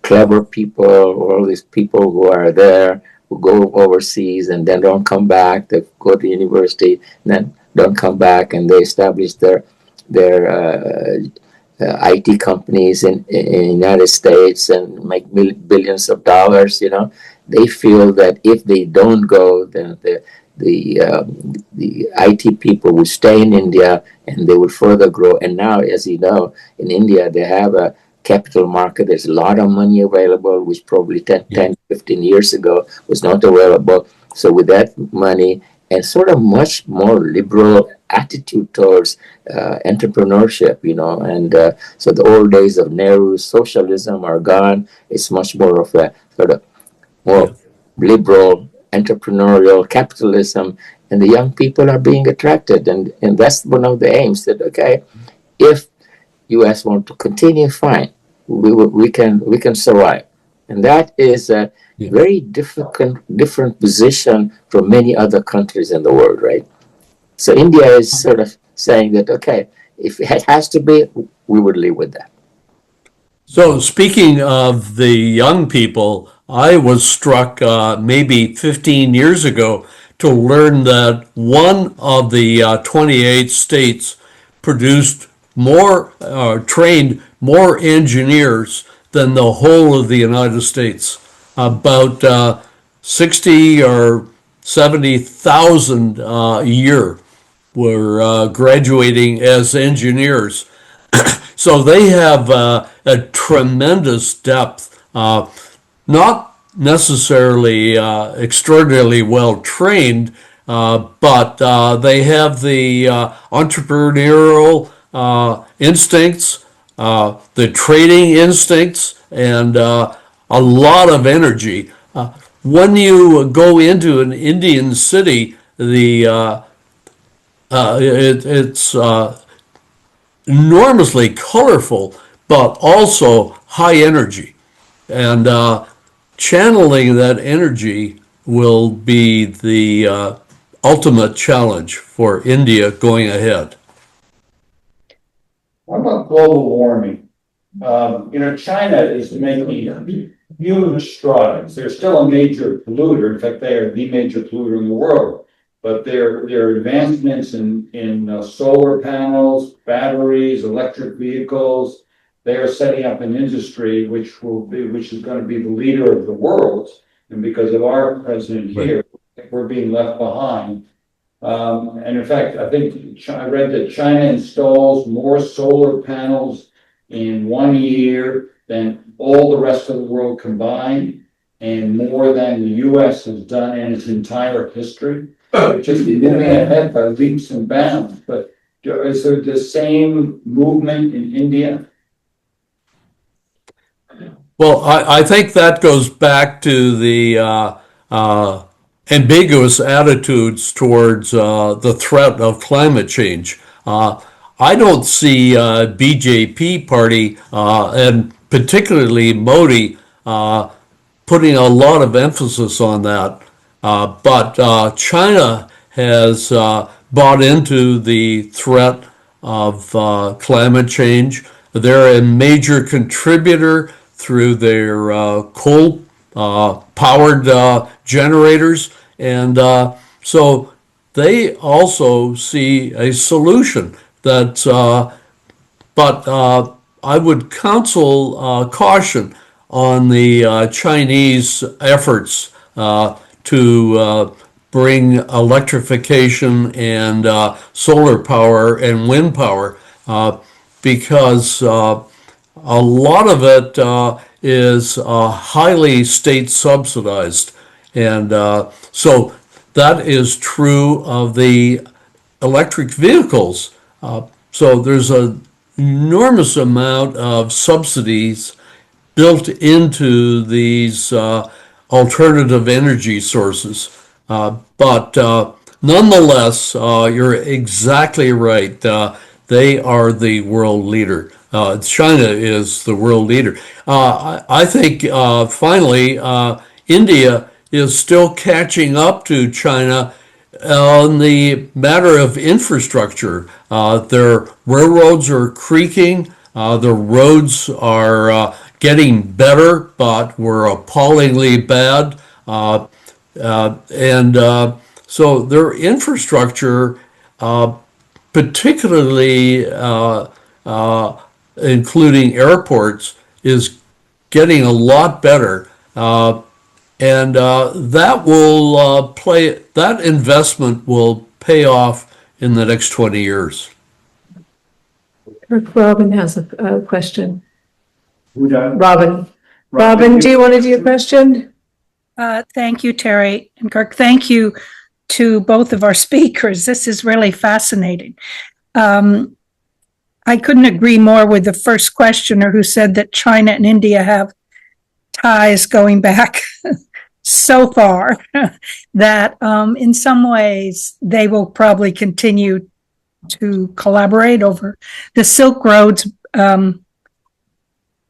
S6: clever people, all these people who are there, who go overseas and then don't come back. They go to university and then don't come back, and they establish their IT companies in United States and make billions of dollars. They feel that if they don't go, then the IT people will stay in India and they will further grow. And now, as you know, in India they have a capital market. There's a lot of money available, which probably 15 years ago was not available. So with that money and sort of much more liberal attitude towards entrepreneurship, and so the old days of Nehru's socialism are gone. It's much more of a sort of more liberal entrepreneurial capitalism, and the young people are being attracted, and that's one of the aims that, okay, if US want to continue, fine, we can survive. And that is a very different position from many other countries in the world, right? So India is sort of saying that, okay, if it has to be, we would live with that.
S5: So, speaking of the young people, I was struck maybe 15 years ago to learn that one of the 28 states produced trained more engineers than the whole of the United States. About 60 or 70,000 a year were graduating as engineers. So they have a tremendous depth, not necessarily extraordinarily well trained, but they have the entrepreneurial instincts, the trading instincts, and a lot of energy. When you go into an Indian city, it's enormously colorful, but also high energy. And channeling that energy will be the ultimate challenge for India going ahead.
S1: What about global warming? China is making huge strides. They're still a major polluter. In fact, they are the major polluter in the world. But their advancements in solar panels, batteries, electric vehicles, they are setting up an industry which is going to be the leader of the world. And because of our president here, we're being left behind. And in fact, I think I read that China installs more solar panels in 1 year than all the rest of the world combined, and more than the US has done in its entire history. Just moving ahead by leaps and bounds. But is there the same movement in India?
S5: Well, I think that goes back to the ambiguous attitudes towards the threat of climate change. I don't see BJP party and particularly Modi putting a lot of emphasis on that. But China has bought into the threat of climate change. They're a major contributor through their coal powered generators. And so they also see a solution that's, but I would counsel caution on the Chinese efforts to bring electrification and solar power and wind power because a lot of it is highly state subsidized. And so that is true of the electric vehicles. So there's an enormous amount of subsidies built into these alternative energy sources. But nonetheless, you're exactly right. They are the world leader. China is the world leader. I think finally, India is still catching up to China on the matter of infrastructure. Their railroads are creaking. The roads are getting better, but were appallingly bad. And so their infrastructure, particularly including airports, is getting a lot better. And that investment will pay off in the next 20 years.
S3: Robin has a question.
S1: Who does?
S3: Robin, do you want to do your question?
S9: Thank you, Terry and Kirk. Thank you to both of our speakers. This is really fascinating. I couldn't agree more with the first questioner who said that China and India have ties going back so far that in some ways they will probably continue to collaborate over the Silk Roads,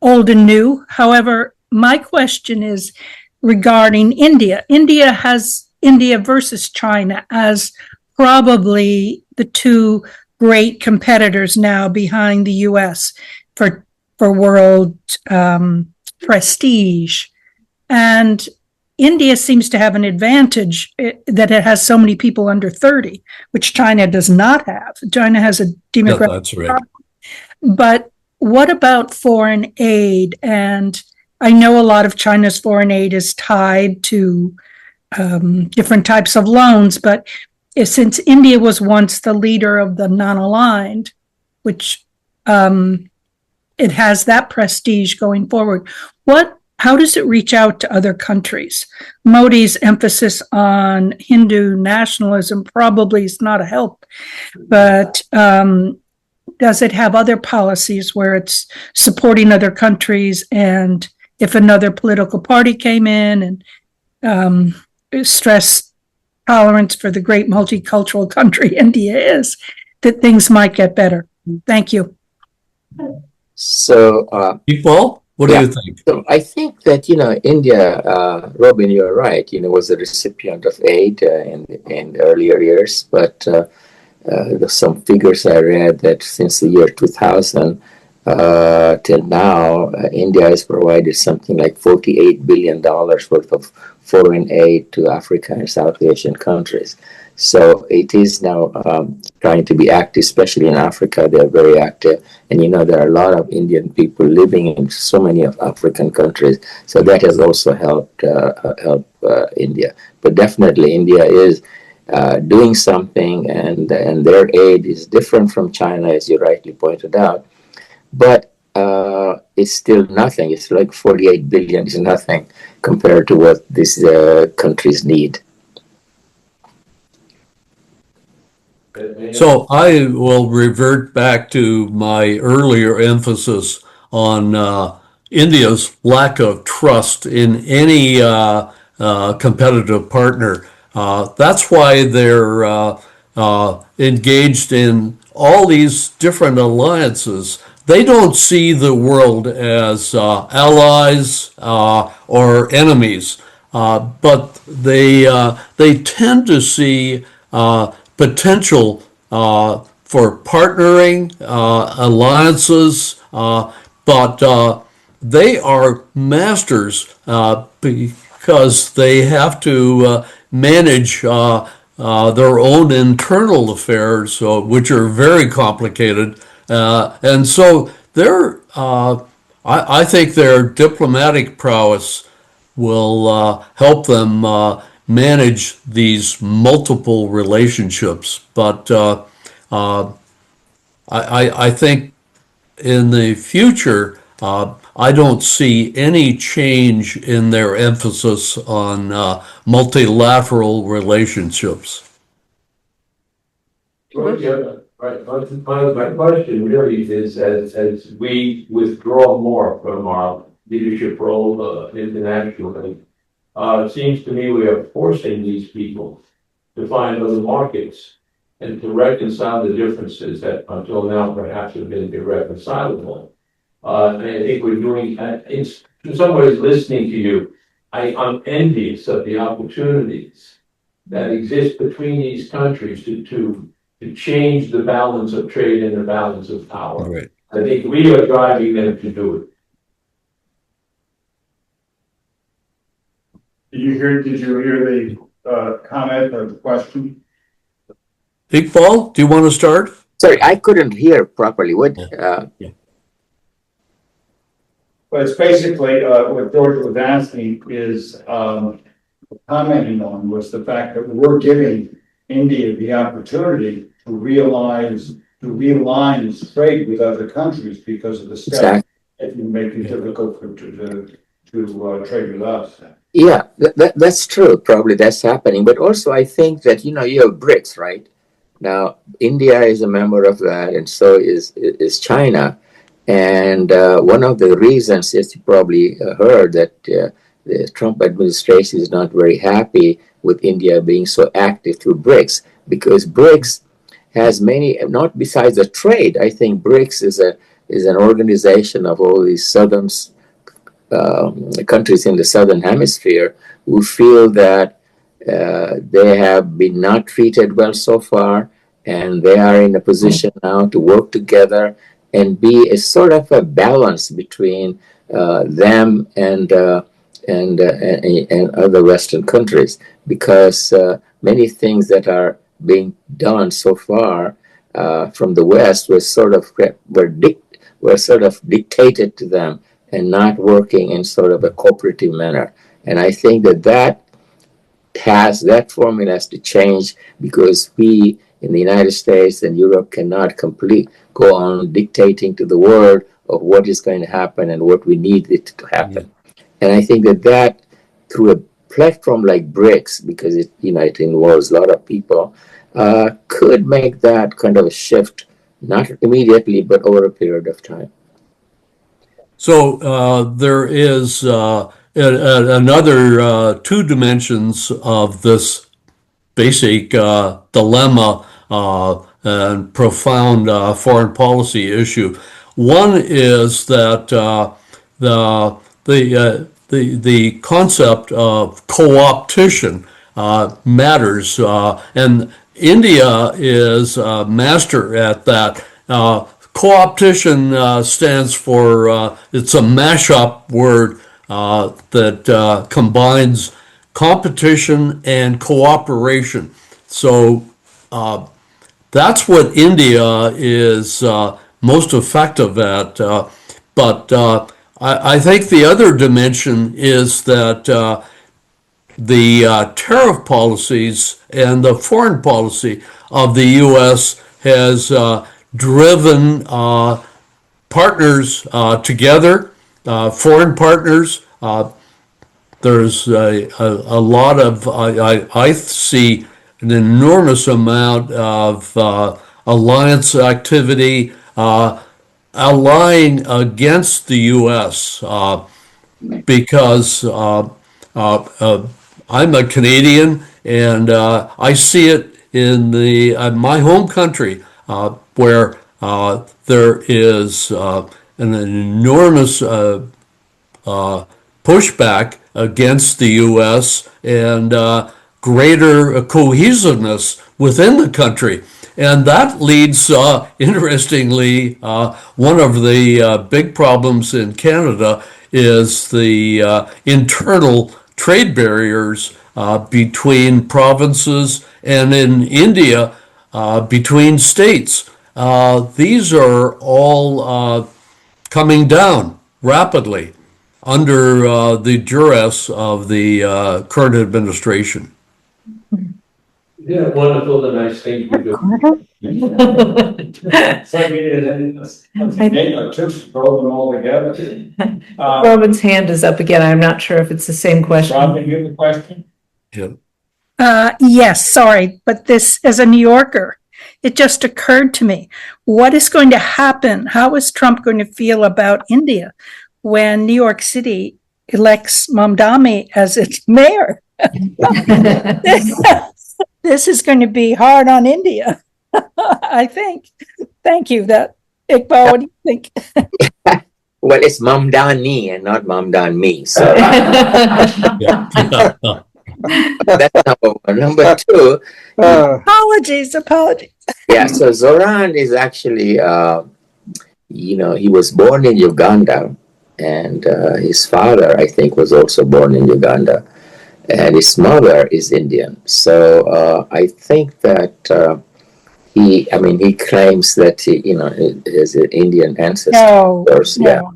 S9: old and new. However, my question is regarding India. India versus China as probably the two great competitors now behind the US for world prestige. And India seems to have an advantage that it has so many people under 30, which China does not have. China has a demographic.
S5: Yeah, that's right.
S9: But what about foreign aid? And I know a lot of China's foreign aid is tied to different types of loans, but since India was once the leader of the non-aligned, which it has that prestige going forward, how does it reach out to other countries? Modi's emphasis on Hindu nationalism probably is not a help, but does it have other policies where it's supporting other countries? And if another political party came in and stressed tolerance for the great multicultural country India is, that things might get better. Thank you.
S6: So,
S5: Iqbal, what do you think?
S6: So I think that, India, Robin, you're right, was a recipient of aid in earlier years, but there's some figures I read that since the year 2000 till now, India has provided something like $48 billion worth of foreign aid to Africa and South Asian countries. So it is now trying to be active, especially in Africa. They're very active. And, there are a lot of Indian people living in so many of African countries. So that has also helped India. But definitely India is doing something, and their aid is different from China, as you rightly pointed out. But it's still nothing. It's like 48 billion is nothing compared to what these countries need.
S5: So I will revert back to my earlier emphasis on India's lack of trust in any competitive partner. That's why they're engaged in all these different alliances. They don't see the world as allies or enemies, but they tend to see potential for partnering, alliances, but they are masters because they have to manage their own internal affairs, which are very complicated. And so I think their diplomatic prowess will help them manage these multiple relationships. But I think in the future, I don't see any change in their emphasis on multilateral relationships.
S10: Well, yeah, right. My question really is, as we withdraw more from our leadership role internationally, it seems to me we are forcing these people to find other markets and to reconcile the differences that until now perhaps have been irreconcilable. And I think we're doing, in some ways, listening to you, I'm envious of the opportunities that exist between these countries to change the balance of trade and the balance of power.
S5: Right.
S10: I think we are driving them to do it.
S1: Did you hear the comment or the question?
S5: Iqbal, do you want to start?
S6: Sorry, I couldn't hear properly. What?
S1: But it's basically, what George was asking is, commenting on was the fact that we're giving India the opportunity to realign its trade with other countries because of the steps that make it difficult to trade with us.
S6: Yeah, that's true. Probably that's happening. But also, I think that, you have BRICS, right? Now, India is a member of that, and so is China. And one of the reasons, as you probably heard, that the Trump administration is not very happy with India being so active through BRICS, because BRICS has many, not besides the trade. I think BRICS is an organization of all these southern countries in the southern hemisphere who feel that they have been not treated well so far, and they are in a position now to work together and be a sort of a balance between them and other Western countries, because many things that are being done so far from the West were sort of dictated to them and not working in sort of a cooperative manner. And I think that formula has to change, because we in the United States and Europe cannot go on dictating to the world of what is going to happen and what we need it to happen. And I think that through a platform like BRICS, because it involves a lot of people, could make that kind of a shift, not immediately, but over a period of time.
S5: So there is another two dimensions of this basic dilemma and profound foreign policy issue. One is that the concept of co-opetition matters, and India is a master at that. Co-opetition stands for, it's a mashup word that combines competition and cooperation. So that's what India is most effective at. But I think the other dimension is that the tariff policies and the foreign policy of the U.S. has driven partners together, foreign partners. There's a lot of, I see an enormous amount of alliance activity allying against the U.S. Because I'm a Canadian and I see it in my home country where there is an enormous pushback against the U.S. and greater cohesiveness within the country. And that leads, interestingly, one of the big problems in Canada is the internal trade barriers between provinces, and in India, between states. These are all coming down rapidly under the duress of the current administration.
S10: Yeah, wonderful, the nice thing you do.
S1: Just throw them all together.
S3: Robin's hand is up again. I'm not sure if it's the same question.
S1: Robin, you have a question?
S5: Yeah.
S9: Yes, sorry, but this, as a New Yorker, it just occurred to me, what is going to happen? How is Trump going to feel about India when New York City elects Mamdani as its mayor? This is going to be hard on India, I think. Thank you. Iqbal, what do you think?
S6: Well, it's Mamdani and not Mamdani. So that's number one. Number two.
S9: Apologies.
S6: Yeah, so Zoran is actually, he was born in Uganda, and his father, I think, was also born in Uganda, and his mother is Indian. So I think that he claims that he is an Indian ancestor.
S9: No,
S6: of course,
S9: no.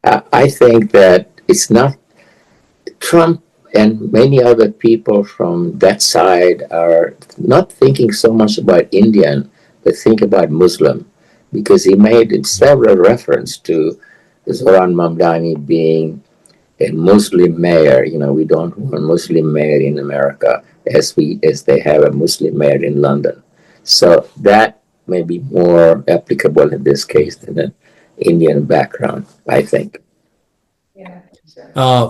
S6: yeah. I think that it's not Trump and many other people from that side are not thinking so much about Indian, but think about Muslim, because he made several reference to Zoran Mamdani being a Muslim mayor. We don't want a Muslim mayor in America as they have a Muslim mayor in London. So that may be more applicable in this case than an Indian background, I think.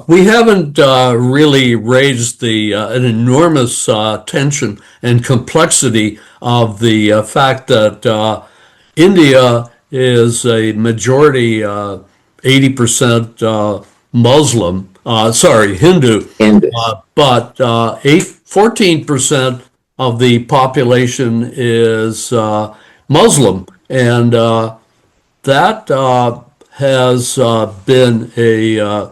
S5: We haven't really raised an enormous tension and complexity of the fact that India is a majority 80% Muslim, Hindu, but 14% of the population is Muslim, and that has been a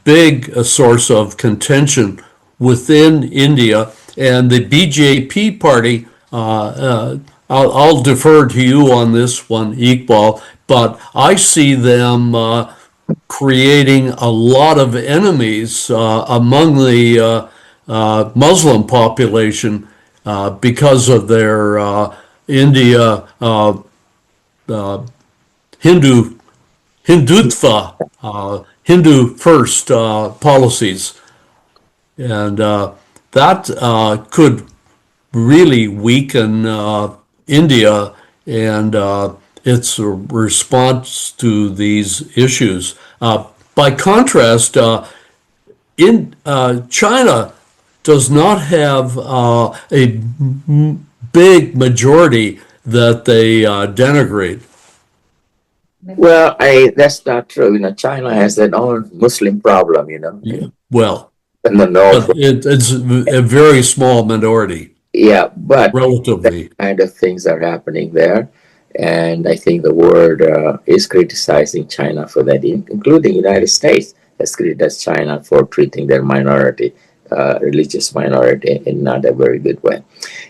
S5: big source of contention within India, and the BJP party. I'll defer to you on this one, Iqbal, but I see them creating a lot of enemies among the Muslim population because of their India Hindutva, Hindu first policies, and that could really weaken India and its response to these issues. By contrast, in China does not have a big majority that they denigrate.
S6: Well, that's not true. China has their own Muslim problem,
S5: Yeah, well,
S6: in the north.
S5: but it's a very small minority.
S6: Yeah, but
S5: relatively,
S6: that kind of things are happening there, and I think the world is criticizing China for that, including the United States has criticized China for treating their minority, religious minority, in not a very good way.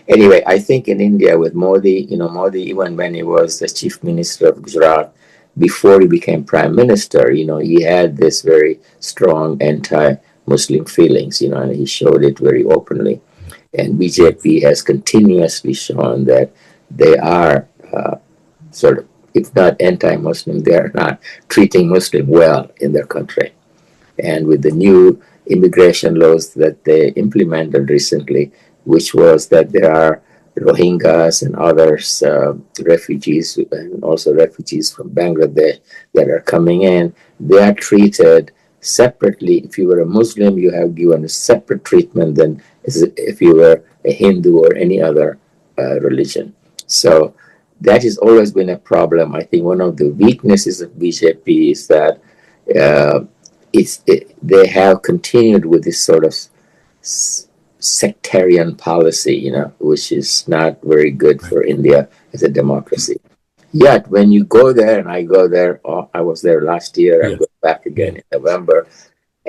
S6: Anyway, I think in India with Modi, Modi, even when he was the chief minister of Gujarat, before he became prime minister, he had this very strong Muslim feelings, and he showed it very openly. And BJP has continuously shown that they are sort of, if not anti-Muslim, they are not treating Muslim well in their country. And with the new immigration laws that they implemented recently, which was that there are Rohingyas and others, refugees, and also refugees from Bangladesh that are coming in, they are treated separately. If you were a Muslim, you have given a separate treatment than if you were a Hindu or any other religion. So that has always been a problem. I think one of the weaknesses of BJP is that they have continued with this sort of sectarian policy, which is not very good for India as a democracy. Yet, when you go there, and I go there, I was there last year, I go back again in November.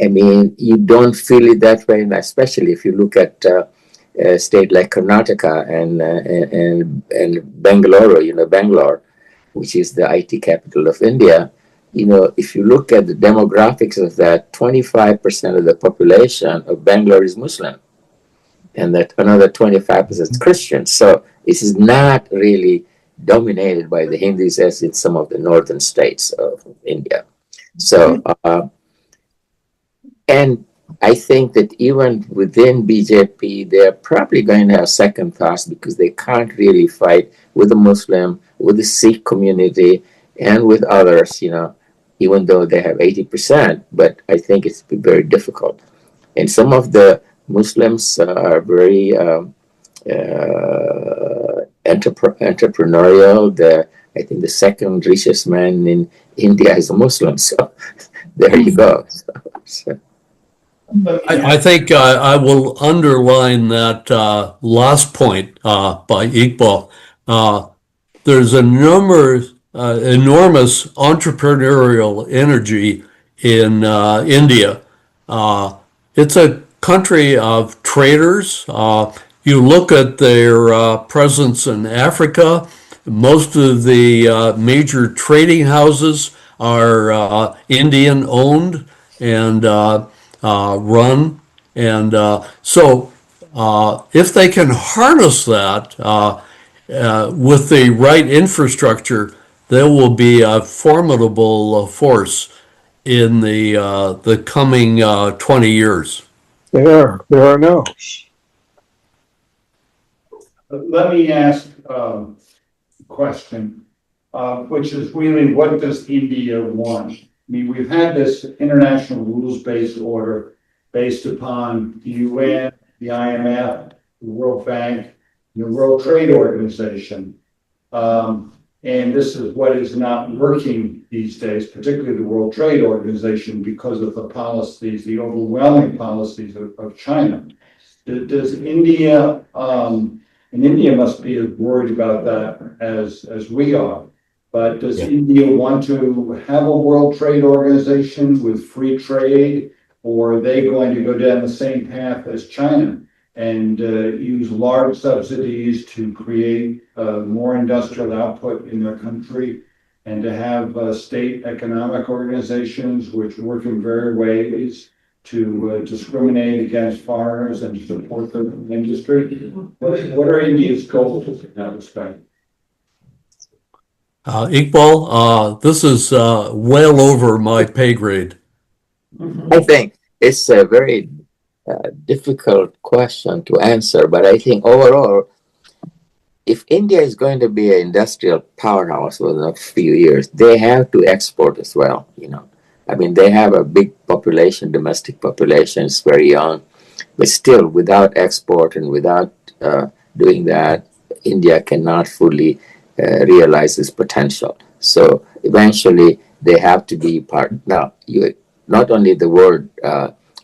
S6: I mean, you don't feel it that way, and especially if you look at a state like Karnataka and Bangalore, Bangalore, which is the IT capital of India. If you look at the demographics of that, 25% of the population of Bangalore is Muslim, and that another 25% is Christian. So this is not really dominated by the Hindus as in some of the northern states of India. So, and I think that even within BJP, they're probably going to have second thoughts because they can't really fight with the Muslim, with the Sikh community, and with others, even though they have 80%, but I think it's very difficult. And some of the Muslims are very entrepreneurial. I think the second richest man in India is a Muslim. So there you go.
S5: I think I will underline that last point by Iqbal. There's enormous entrepreneurial energy in India. It's a country of traders. You look at their presence in Africa, most of the major trading houses are Indian owned and run. And so if they can harness that with the right infrastructure, there will be a formidable force in the coming 20 years.
S7: There are no.
S1: Let me ask a question, which is really, what does India want? I mean, we've had this international rules-based order based upon the UN, the IMF, the World Bank, the World Trade Organization. And this is what is not working these days, particularly the World Trade Organization, because of the policies, the overwhelming policies of China. Does India, and India must be as worried about that as we are, but does India want to have a World Trade Organization with free trade, or are they going to go down the same path as China and use large subsidies to create more industrial output in their country, and to have state economic organizations which work in various ways to discriminate against foreigners and support their industry? What are India's goals in that respect?
S5: Iqbal, this is well over my pay grade.
S6: I think it's a very difficult question to answer, but I think overall, if India is going to be an industrial powerhouse within a few years, they have to export as well. I mean, they have a big population, domestic population, it's very young, but still, without export and without doing that, India cannot fully realize its potential. So eventually, they have to be part. Now, not only the World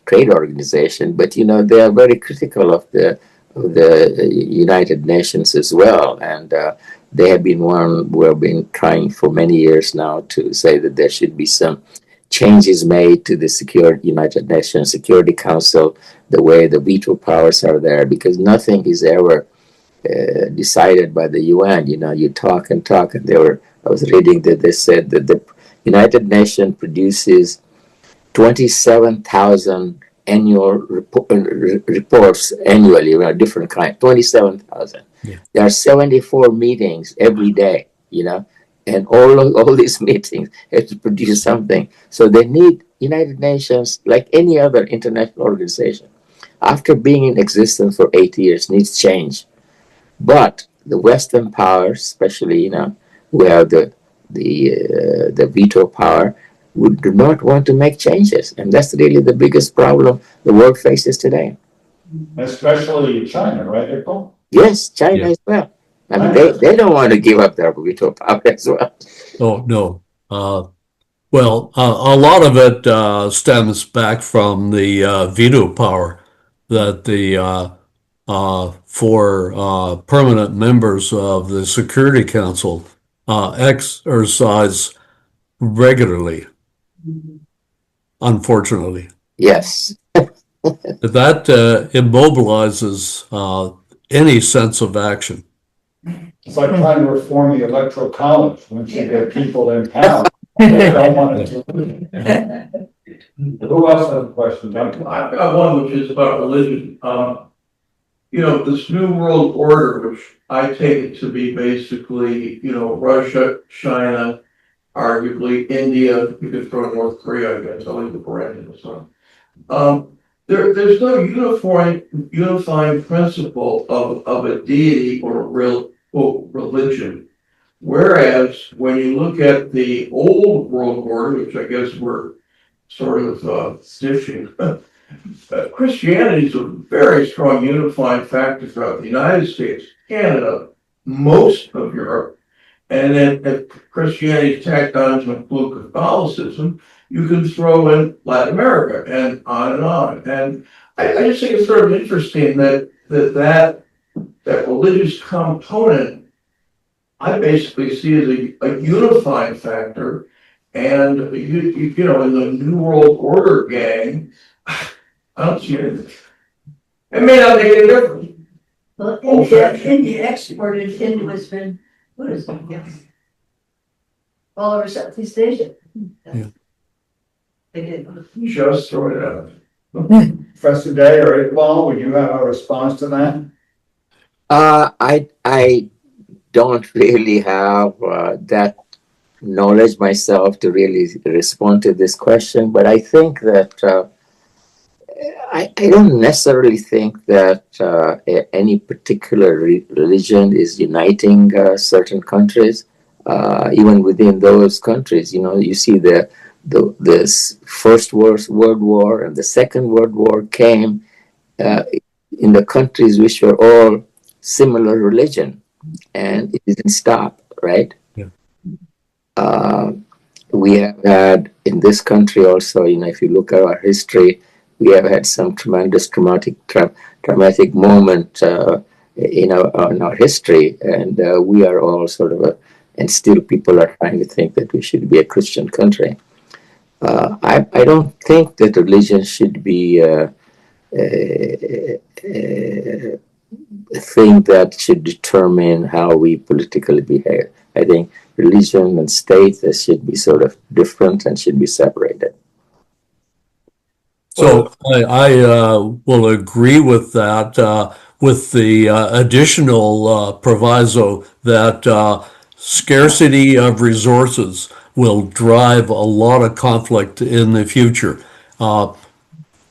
S6: Trade Organization, but they are very critical of the United Nations as well, and they have been one who have been trying for many years now to say that there should be some changes made to the United Nations Security Council, the way the veto powers are there, because nothing is ever decided by the UN. You talk and talk, and I was reading that they said that the United Nations produces 27,000 annual reports annually, different kind, 27,000.
S5: Yeah.
S6: There are 74 meetings every day, and all these meetings have to produce something. So they need United Nations, like any other international organization, after being in existence for 8 years, needs change. But the Western powers, especially, who have the veto power, do not want to make changes. And that's really the biggest problem the world faces today.
S1: Especially China, right, Iqbal?
S6: Yes, China
S5: Yeah.
S6: as well. I mean, they don't want to give up their veto power as well.
S5: Oh, no. Well, a lot of it stems back from the veto power that the for permanent members of the Security Council exercise regularly, unfortunately.
S6: Yes.
S5: That immobilizes any sense of action.
S1: It's like trying to reform the electoral college. Once you get people in power, they don't want to. Who else has a question? Duncan?
S10: I've got one which is about religion. This new world order, which I take it to be basically, Russia, China, arguably India, you could throw North Korea, I guess, I'll leave the parentheses on. There's no unifying principle of a deity or a real religion. Whereas when you look at the old world order, which I guess we're sort of stitching, Christianity is a very strong unifying factor throughout the United States, Canada, most of Europe. And then if Christianity is tacked on to include Catholicism, you can throw in Latin America and on and on. And I just think it's sort of interesting that religious component I basically see as a unifying factor. And in the New World Order gang, I don't see anything. It may not make any difference.
S8: Well,
S10: Old-fashioned.
S8: India exported Hinduism and Buddhism, yes. All over Southeast Asia.
S5: Yeah.
S8: They did.
S10: Just throw it out.
S1: Professor Day or Iqbal, would you have a response to that?
S6: I don't really have that knowledge myself to really respond to this question, but I think that I don't necessarily think that any particular religion is uniting certain countries. Even within those countries, you see this First World War and the Second World War came in the countries which were all similar religion, and it didn't stop, right?
S5: Yeah.
S6: We have had in this country also, if you look at our history, we have had some tremendous traumatic moment in our history, and we are all sort of and still people are trying to think that we should be a Christian country. I don't think that religion should be a thing that should determine how we politically behave. I think religion and state should be sort of different and should be separated.
S5: So I will agree with that, with the additional proviso that scarcity of resources will drive a lot of conflict in the future.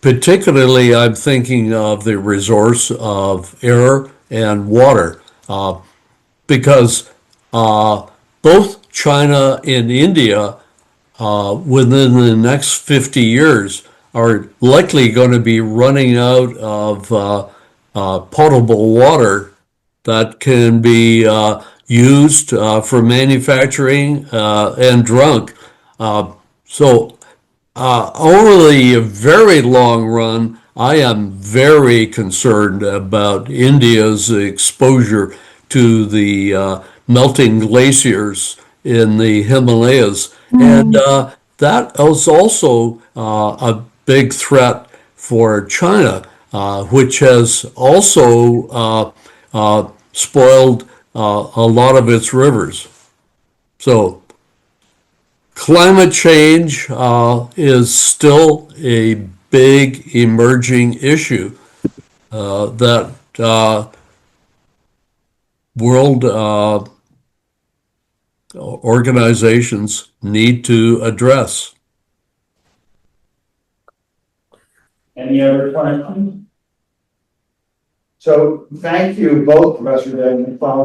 S5: Particularly, I'm thinking of the resource of air and water, because both China and India, within the next 50 years, are likely going to be running out of potable water that can be used for manufacturing and drunk. So over the very long run, I am very concerned about India's exposure to the melting glaciers in the Himalayas. And that is also a big threat for China, which has also spoiled a lot of its rivers. So climate change is still a big emerging issue that world organizations need to address.
S1: Any other questions? So thank you both, Professor Day and Iqbal.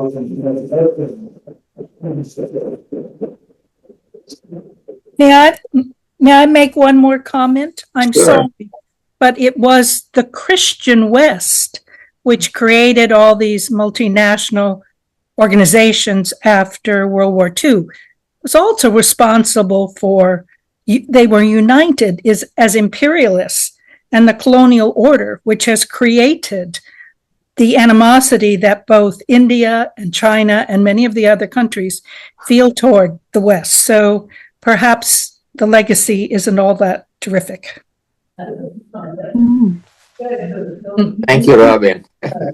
S9: May I make one more comment? I'm
S10: Sure.
S9: sorry, but it was the Christian West which created all these multinational organizations after World War II. Was also responsible for, they were united as imperialists and the colonial order, which has created the animosity that both India and China and many of the other countries feel toward the West. So perhaps the legacy isn't all that terrific.
S6: Thank you, Robin.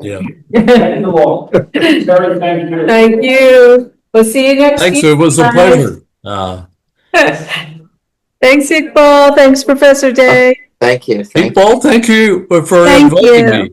S5: Yeah.
S1: Thank you all. Very thank you.
S3: Thank you. We'll see you next
S5: Thanks.
S3: year.
S5: It was a pleasure.
S3: Thanks, Iqbal. Thanks, Professor Day.
S6: Thank you. Thank you.
S5: Iqbal, thank you for
S9: Thank
S5: inviting
S9: you.
S5: me.